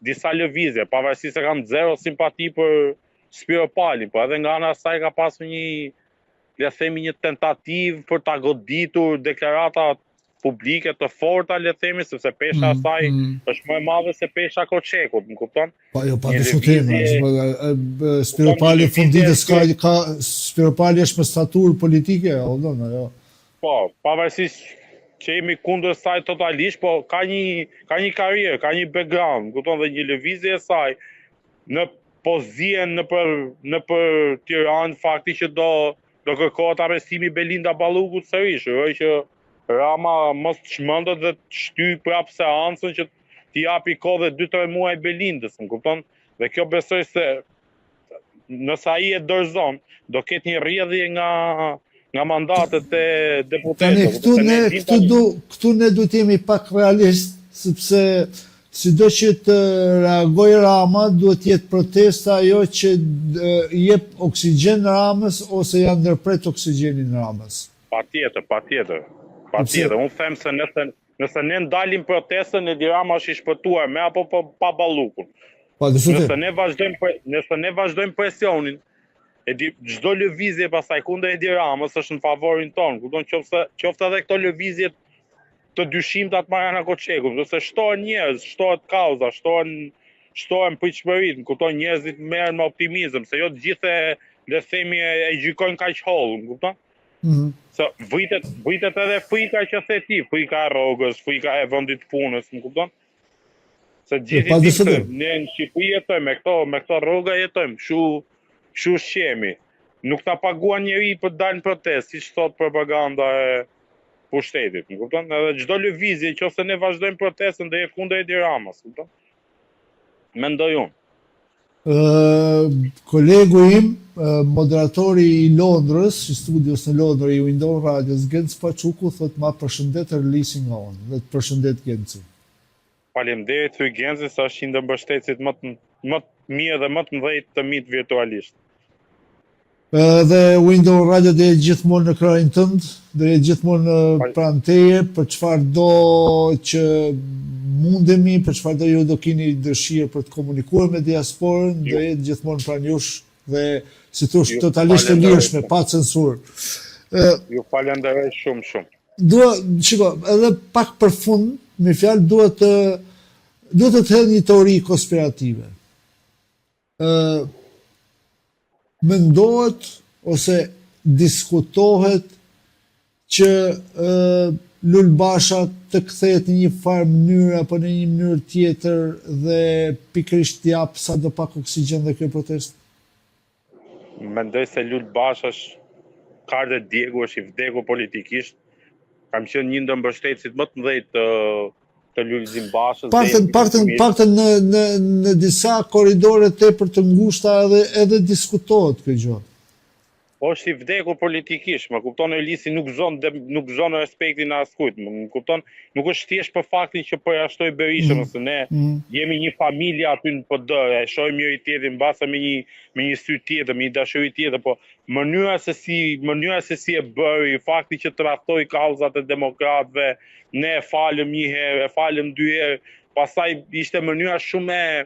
disa lëvizje, pavarësisht se kam zero simpati për Spiro Palin, po edhe nga ana e saj ka pasur le themi një tentativë për ta goditur deklarata publike të forta, le themi, sepse pesha e saj është më e madhe se pesha Koçekut, më kupton? Po jo, pa diskutim. Spiro Pali funditës Spiro Pali është me staturë politike, ajo. Po, pavarësisht që jemi kundër saj totalisht, po ka një karrierë, ka një background, kupton, dhe një lëvizje e saj në pozien në për Tiranë, fakti që do kërkohet arrestimi Belinda Ballukut sërish, që Rama mos të çmendet dhe të shtyj prapë seancën që t'i japi kohë dhe 2-3 muaj Belindës, më kupton? Dhe kjo besoj se nëse ai e dorëzon, do ketë një rrjedhje nga mandatet e deputetëve. Këtu ne duhet jemi pak realist, sepse sido që të reagoj Rama, duhet jetë protesta ajo që jep oksigjen Ramës ose ja ndërpret oksigjenin Ramës. Patjetër. Unë them se nëse ne ndalim protestën, Edi Rama është i shpëtuar me apo pa Ballukun. Nëse ne vazhdojmë presionin, çdo lëvizje pastaj kundër Edi Ramës është në favorin tonë, kupton, qoftë edhe këto lëvizje të dyshimta të Mariana Koçeku, sepse shtohen njerëz, shtohet kauza, shtohen pritshmëritë, kupton, njerëzit merren me optimizëm, se jo të gjithë le themi e gjykojnë kaq holl, kupton? Se vritet edhe frika që the ti, frika e rrogës, frika e vendit punës, më kupton? Se gjithë ne në Shqipëri jetojmë me këto rroga jetojmë, kështu shqemi. Nuk ta paguan njeri për të dalë në protestë, siç thot propaganda e pushtetit, më kupton? Edhe çdo lëvizje nëse ne vazhdojmë protestën do jetë kundër Edi Ramës, kupton? Mendoj unë. Kolegu im, moderatori i Londrës, i studios në Londër i Window Radios, Genc Paçuku, thot ma përshëndet releasing on, dhe të përshëndet Genci. Faleminderit ty Genci, sa është një ndër mbështetësit më të mirë dhe më të mëdhenj të mit virtualisht. Dhe Windows Radio do jetë gjithmonë në krahun tënd, do jetë gjithmonë pranë teje për çfarë do që mundemi, për çfarë do ju do keni dëshirë për të komunikuar me diasporën, do jetë gjithmonë pranë jush dhe si thosh totalisht e lirshme, pa censurë. Ju falenderoj shumë. Shiko, edhe pak për fund, me fjalë duhet të hedh një teori konspirative. Mendohet ose diskutohet që Lulbasha të kthehet në një farë mënyrë apo në një mënyrë tjetër dhe pikërisht jap sadopak oksigjen dhe kjo protestë? Mendoj se Lulbasha Karde Diego është i vdekur politikisht. Kam qenë një ndër mbështetësit më të mëdhenj të Lulzim Bashës. Paktën në disa korridore tepër të ngushta edhe diskutohet kjo gjë. Është i vdekur politikisht, më kupton, Elisi nuk zon respektin e askujt, më kupton, nuk është thjesht për faktin që përjashtoi Berishën, ose ne jemi një familje aty në PD, e shohim njëri tjetrin mbase me një sy tjetër, me një dashuri tjetër, po mënyra se si e bëri, fakti që tradhtoi kauzat e demokratëve, ne e falëm një herë, e falëm dy herë, pastaj ishte mënyra shumë e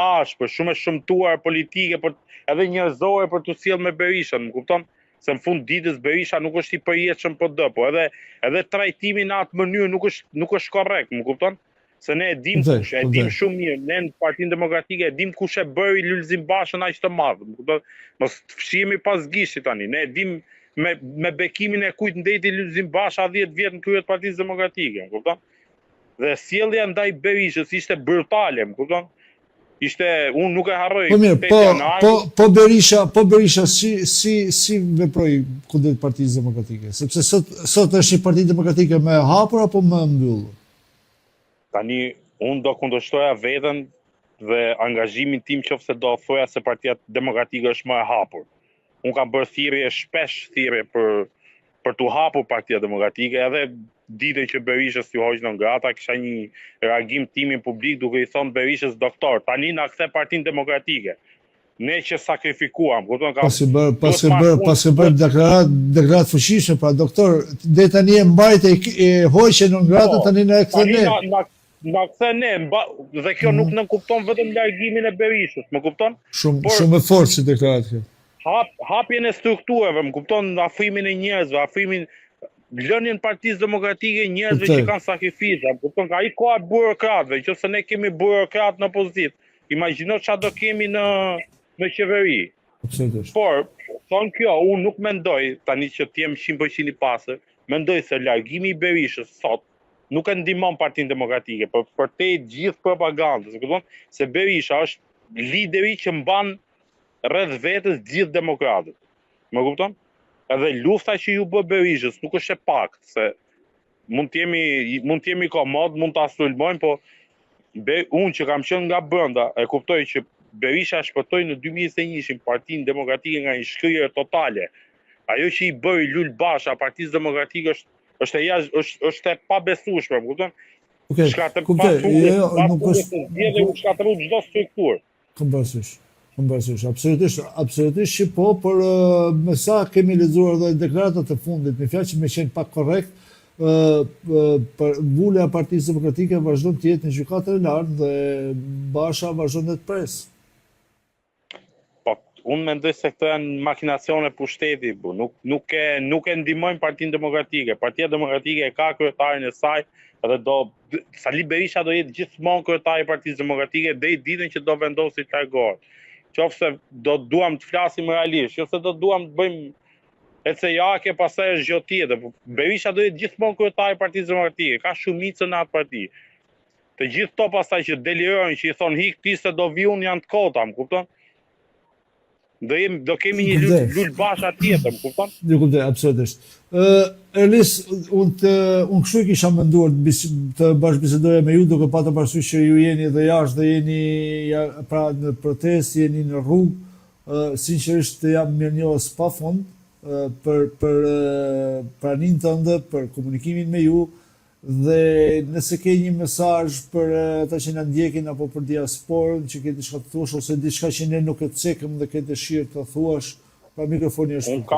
ashpër, shumë e shëmtuar politike, edhe njerëzore për të sjellë me Berishën, më kupton? Se në fund ditës Berisha nuk është i përjetshëm PD, po edhe trajtimi në atë mënyrë nuk është korrekt, më kupton? Se ne e dim kush, e dim shumë mirë, ne në Partinë Demokratike e dim kush e bëri Lulzim Bashën aq të madh, më kupton? Mos të fshihemi pas gishtit tani, ne e dim me bekimin e kujt ndeti Lulzim Basha 10 vjet në krye të Partisë Demokratike, më kupton? Dhe sjellja ndaj Berishës ishte brutale, më kupton? Unë nuk e harroj. Po mirë, po Berisha si veproi kundër Partisë Demokratike? Sepse sot është një Parti Demokratike më e hapur apo më e mbyllur? Tani unë do kundërshtoja veten dhe angazhimin tim qofse do thoja se Partia Demokratike është më e hapur. Unë kam bërë thirrje për t'u hapur Partia Demokratike, edhe ditën që Berishës ju hoq në ngrata, kisha një reagim timin publik duke i thonë Berishës doktor, tani na kthe Partinë Demokratike. Ne që sakrifikuam, kupton ka. Pas e bër deklaratë fuqishme, pra doktor, deri tani e mbajtë e hoqje në ngrata, tani na e kthe ne. Na kthe ne, dhe kjo nuk në kupton vetëm largimin e Berishës, më kupton? Shumë e fortë si deklaratë kjo. Hapjen e strukturave, më kupton, afrimin e njerëzve, lënien Partisë Demokratike njerëzve që kanë sakrifica, kupton, ai ka burokratëve, nëse ne kemi burokrat në opozitë, imagjino çfarë do kemi në qeveri. Por, thonë kjo, unë nuk mendoj, tani që t'jem 100% i pasër, mendoj se largimi i Berishës sot nuk e ndihmon Partinë Demokratike, për te gjithë propagandës, kupton, se Berisha është lideri që mban rreth vetes gjithë demokratët. Më kupton? Edhe lufta që ju bë Berishës nuk është e paktë, se mund t'jemi komod, mund ta sulmojmë, po unë që kam qenë nga brenda, e kuptoj që Berisha shpëtoi në 2021 Partinë Demokratike nga një shkrirje totale. Ajo që i bëri Lul Basha Partisë Demokratike është e pabesueshme, më kupton? Shkatërru çdo strukturë. Absolutisht që po, por me sa kemi lexuar dhe deklaratat e fundit, me fjalë që me qenë pak korrekt, vulja e Partisë Demokratike vazhdon të jetë në gjykatën e lartë dhe Basha vazhdon të presë. Po, unë mendoj se këto janë makinacione pushteti, nuk e ndihmojnë Partinë Demokratike. Partia Demokratike ka kryetarin e saj, edhe Sali Berisha do jetë gjithmonë kryetari i Partisë Demokratike deri ditën që do vendosë të largohet. Qofse do duam të flasim realisht, qofse do duam të bëjmë ecejake, pastaj është gjë tjetër. Berisha do jetë gjithmonë kryetari i Partisë Demokratike, ka shumicën në atë parti. Të gjithë to pastaj që delirojnë, që i thonë hik ti se do vi unë janë të kota, më kupton? Do kemi një Lul Basha tjetër, më kupton? Ju kuptoj, absolutisht. Erlis, unë kështu kisha menduar të bashkëbisedoja me ju, duke patur parasysh që ju jeni dhe jashtë dhe jeni pra në protestë, jeni në rrugë, sinqerisht jam mirënjohës pafund për praninë tënde, për komunikimin me ju, dhe nëse ke një mesazh për ata që na ndjekin apo për diasporën që ke diçka të thuash ose diçka që ne nuk e cekëm dhe ke dëshirë të thuash Pa mikrofoni është.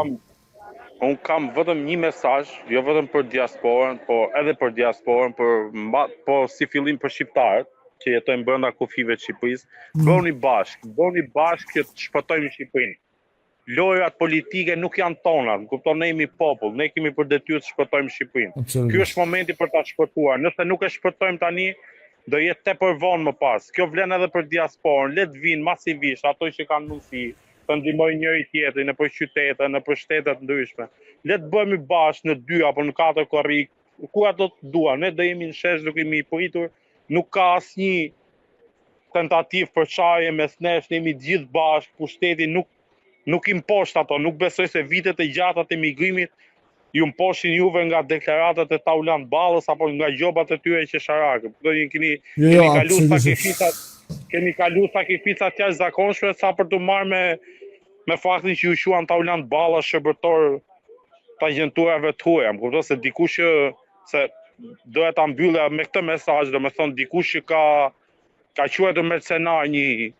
Unë kam vetëm një mesazh, jo vetëm për diasporën, po edhe për diasporën, po si fillim për shqiptarët që jetojnë brenda kufive të Shqipërisë, bëni bashkë që të shpëtojmë Shqipërinë. Lojrat politike nuk janë tona, kupton, ne jemi popull, ne kemi për detyrë të shpëtojmë Shqipërinë. Ky është momenti për ta shpëtuar. Nëse nuk e shpëtojmë tani, do jetë tepër vonë më pas. Kjo vlen edhe për diasporën, le të vinë masivisht ato që kanë mundësi të ndihmojnë njëri tjetrin nëpër qytete, nëpër shtete të ndryshme. Le të bëhemi bashkë në 2 apo në 4 korrik, ku ato të duan, ne do jemi në shesh duke i pritur, nuk ka asnjë tentativë për çarje mes nesh, ne jemi të gjithë bashkë, pushteti nuk i mposht ato, nuk besoj se vitet e gjata të emigrimit ju mposhin juve nga deklaratat e Taulant Ballës apo nga gjobat e tyre qesharake. Kemi kalu sakrificat jashtëzakonshme sa për të marrë me faktin që ju quan Taulant Balla shërbëtor tangjenturave të huaja. Më kupton se dikush se doja ta mbyllja me këtë mesazh, domethënë dikush që ka quajtur mercenar një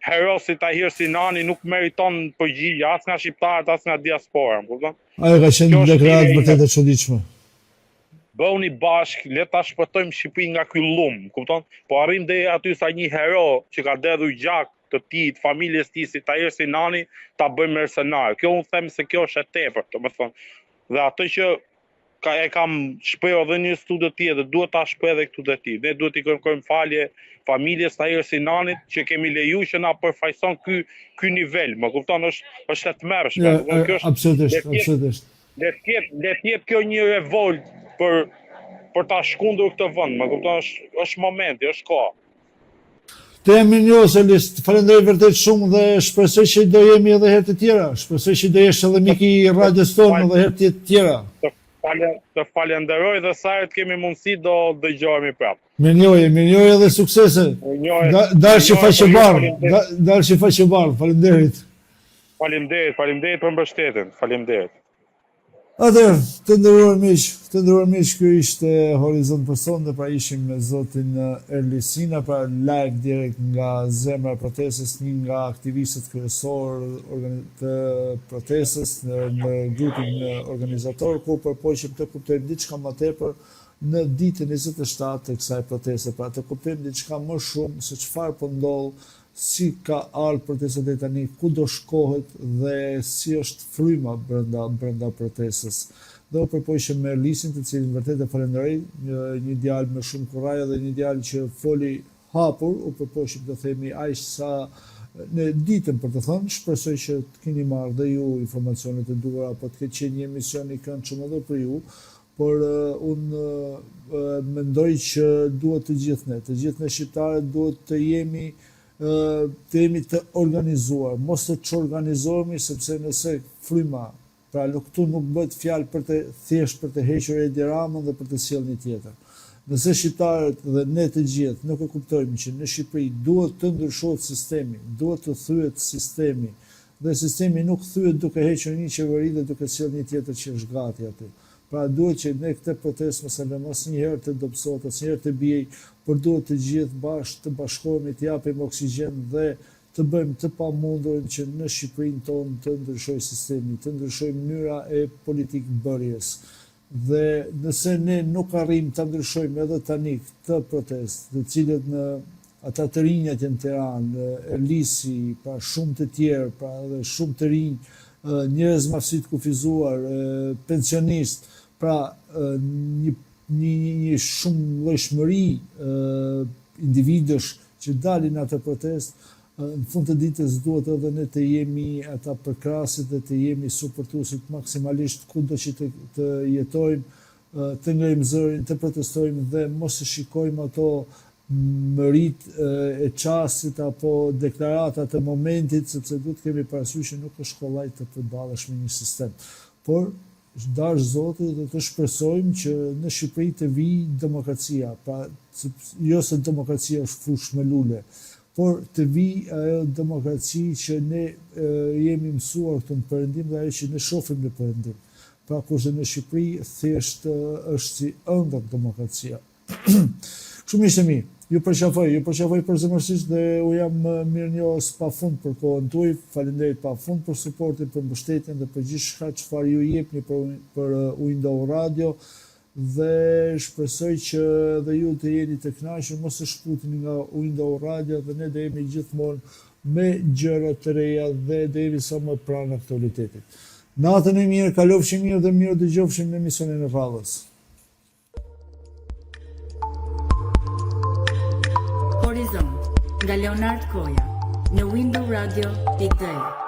hero si Tahir Sinani nuk meriton përgjigje as nga shqiptarët as nga diaspora, më kupton? Ajo ka qenë deklaratë vërtet e çuditshme. Bëuni bashkë, le ta shpëtojmë Shqipërinë nga ky llum, kupton? Po arrim deri aty sa një hero që ka dedhur gjak të tij, të familjes tij si Tahir Sinani, ta bëjmë mercenar. Kjo unë them se kjo është e tepërt, domethënë. Dhe atë që e kam shprehur edhe në një studio tjetër, duhet ta shpreh edhe këtu te ti. Ne duhet i kërkojmë falje familjes Tahir Sinanit që kemi leju që na përfaqëson ky nivel. Më kupton, është e tmerrshme. Kjo është absolutisht. Le të jetë kjo një revolt për ta shkundur këtë vend, më kupton, është momenti, është koha. Të jemi Elis, falenderoj vërtet shumë dhe shpresoj që do jemi edhe herë të tjera. Shpresoj që do jesh edhe mik i radios tonë edhe herë të tjera. Të falenderoj dhe sa herë kemi mundësi do dëgjohemi prapë. Mirënjohje dhe suksese. Dalshi faqe bardh, faleminderit. Faleminderit për mbështetjen. Faleminderit. Atëherë, të nderuar miq, ky ishte Horizont për sonte, pra ishim me zotin Elis Sina, pra live direkt nga zemra e protestës, një nga aktivistët kryesor të protestës në grupin organizator, ku përpoqim të kuptojmë diçka më tepër në ditën 27 të kësaj proteste, pra të kuptojmë diçka më shumë se çfarë po ndodh, si ka ardhur protesta deri tani, ku do shkohet dhe si është fryma brenda protestës. Dhe u përpoqem me Elisin, të cilin vërtet e falenderoj, një djalë me shumë kurajë dhe një djalë që foli hapur, u përpoqem të themi aq sa në ditën për të thënë, shpresoj që të keni marrë dhe ju informacionet e duhura, apo të ketë qenë një emision i këndshëm edhe për ju, por unë mendoj që duhet të gjithë ne shqiptarët duhet të jemi të organizuar, mos të çorganizohemi, sepse nëse fryma, pra këtu nuk bëhet fjalë për të thjesht për të hequr Edi Ramën dhe për të sjellë një tjetër. Nëse shqiptarët dhe ne të gjithë nuk e kuptojmë që në Shqipëri duhet të ndryshohet sistemi, duhet të thyet sistemi, dhe sistemi nuk thyet duke hequr një qeveri dhe duke sjellë një tjetër që është gati aty. Pra duhet që ne këtë protestë mos e lëmë asnjëherë të dobësohet, asnjëherë të bijej, por duhet të gjithë bashkë të bashkohemi, të japim oksigjen dhe të bëjmë të pamundurin që në Shqipërinë tonë të ndryshojë sistemi, të ndryshojë mënyra e politikë bërjes. Dhe nëse ne nuk arrijmë ta ndryshojmë edhe tani këtë protestë, të cilët në ata të rinjat në Tiranë, Elisi, pra shumë të tjerë, pra edhe shumë të rinj, njerëz masi të kufizuar, pensionistë, pra një shumë llojshmëri individësh që dalin atë protestë, në fund të ditës duhet edhe ne të jemi ata përkrasit dhe të jemi suportuesit maksimalisht kudo që të jetojmë, të ngrijmë zërin, të protestojmë dhe mos e shikojmë ato mërit e çastit apo deklaratat e momentit, sepse duhet kemi parasysh që nuk është kollaj të përballesh me një sistem. Por dash Zoti dhe të shpresojmë që në Shqipëri të vijë demokracia, pra jo se demokracia është fushë me lule, por të vijë ajo demokraci që ne jemi mësuar këtu në Perëndim dhe ajo që ne shohim në Perëndim. Pra kurse në Shqipëri thjesht është si ëndër demokracia. Shumë ishte mirë. Ju përqafoj përzemërsisht dhe u jam mirënjohës pafund për kohën tuaj. Faleminderit pafund për suportin, për mbështetjen dhe për gjithçka çfarë ju jepni për Window Radio dhe shpresoj që dhe ju të jeni të kënaqur, mos e shputni nga Window Radio dhe ne do jemi gjithmonë me gjëra të reja dhe do jemi sa më pranë aktualitetit. Natën e mirë, kalofshi mirë dhe mirë dëgjofshim në emisionin e radhës. Horizont nga Leonard Koja në Window Radio Big Day.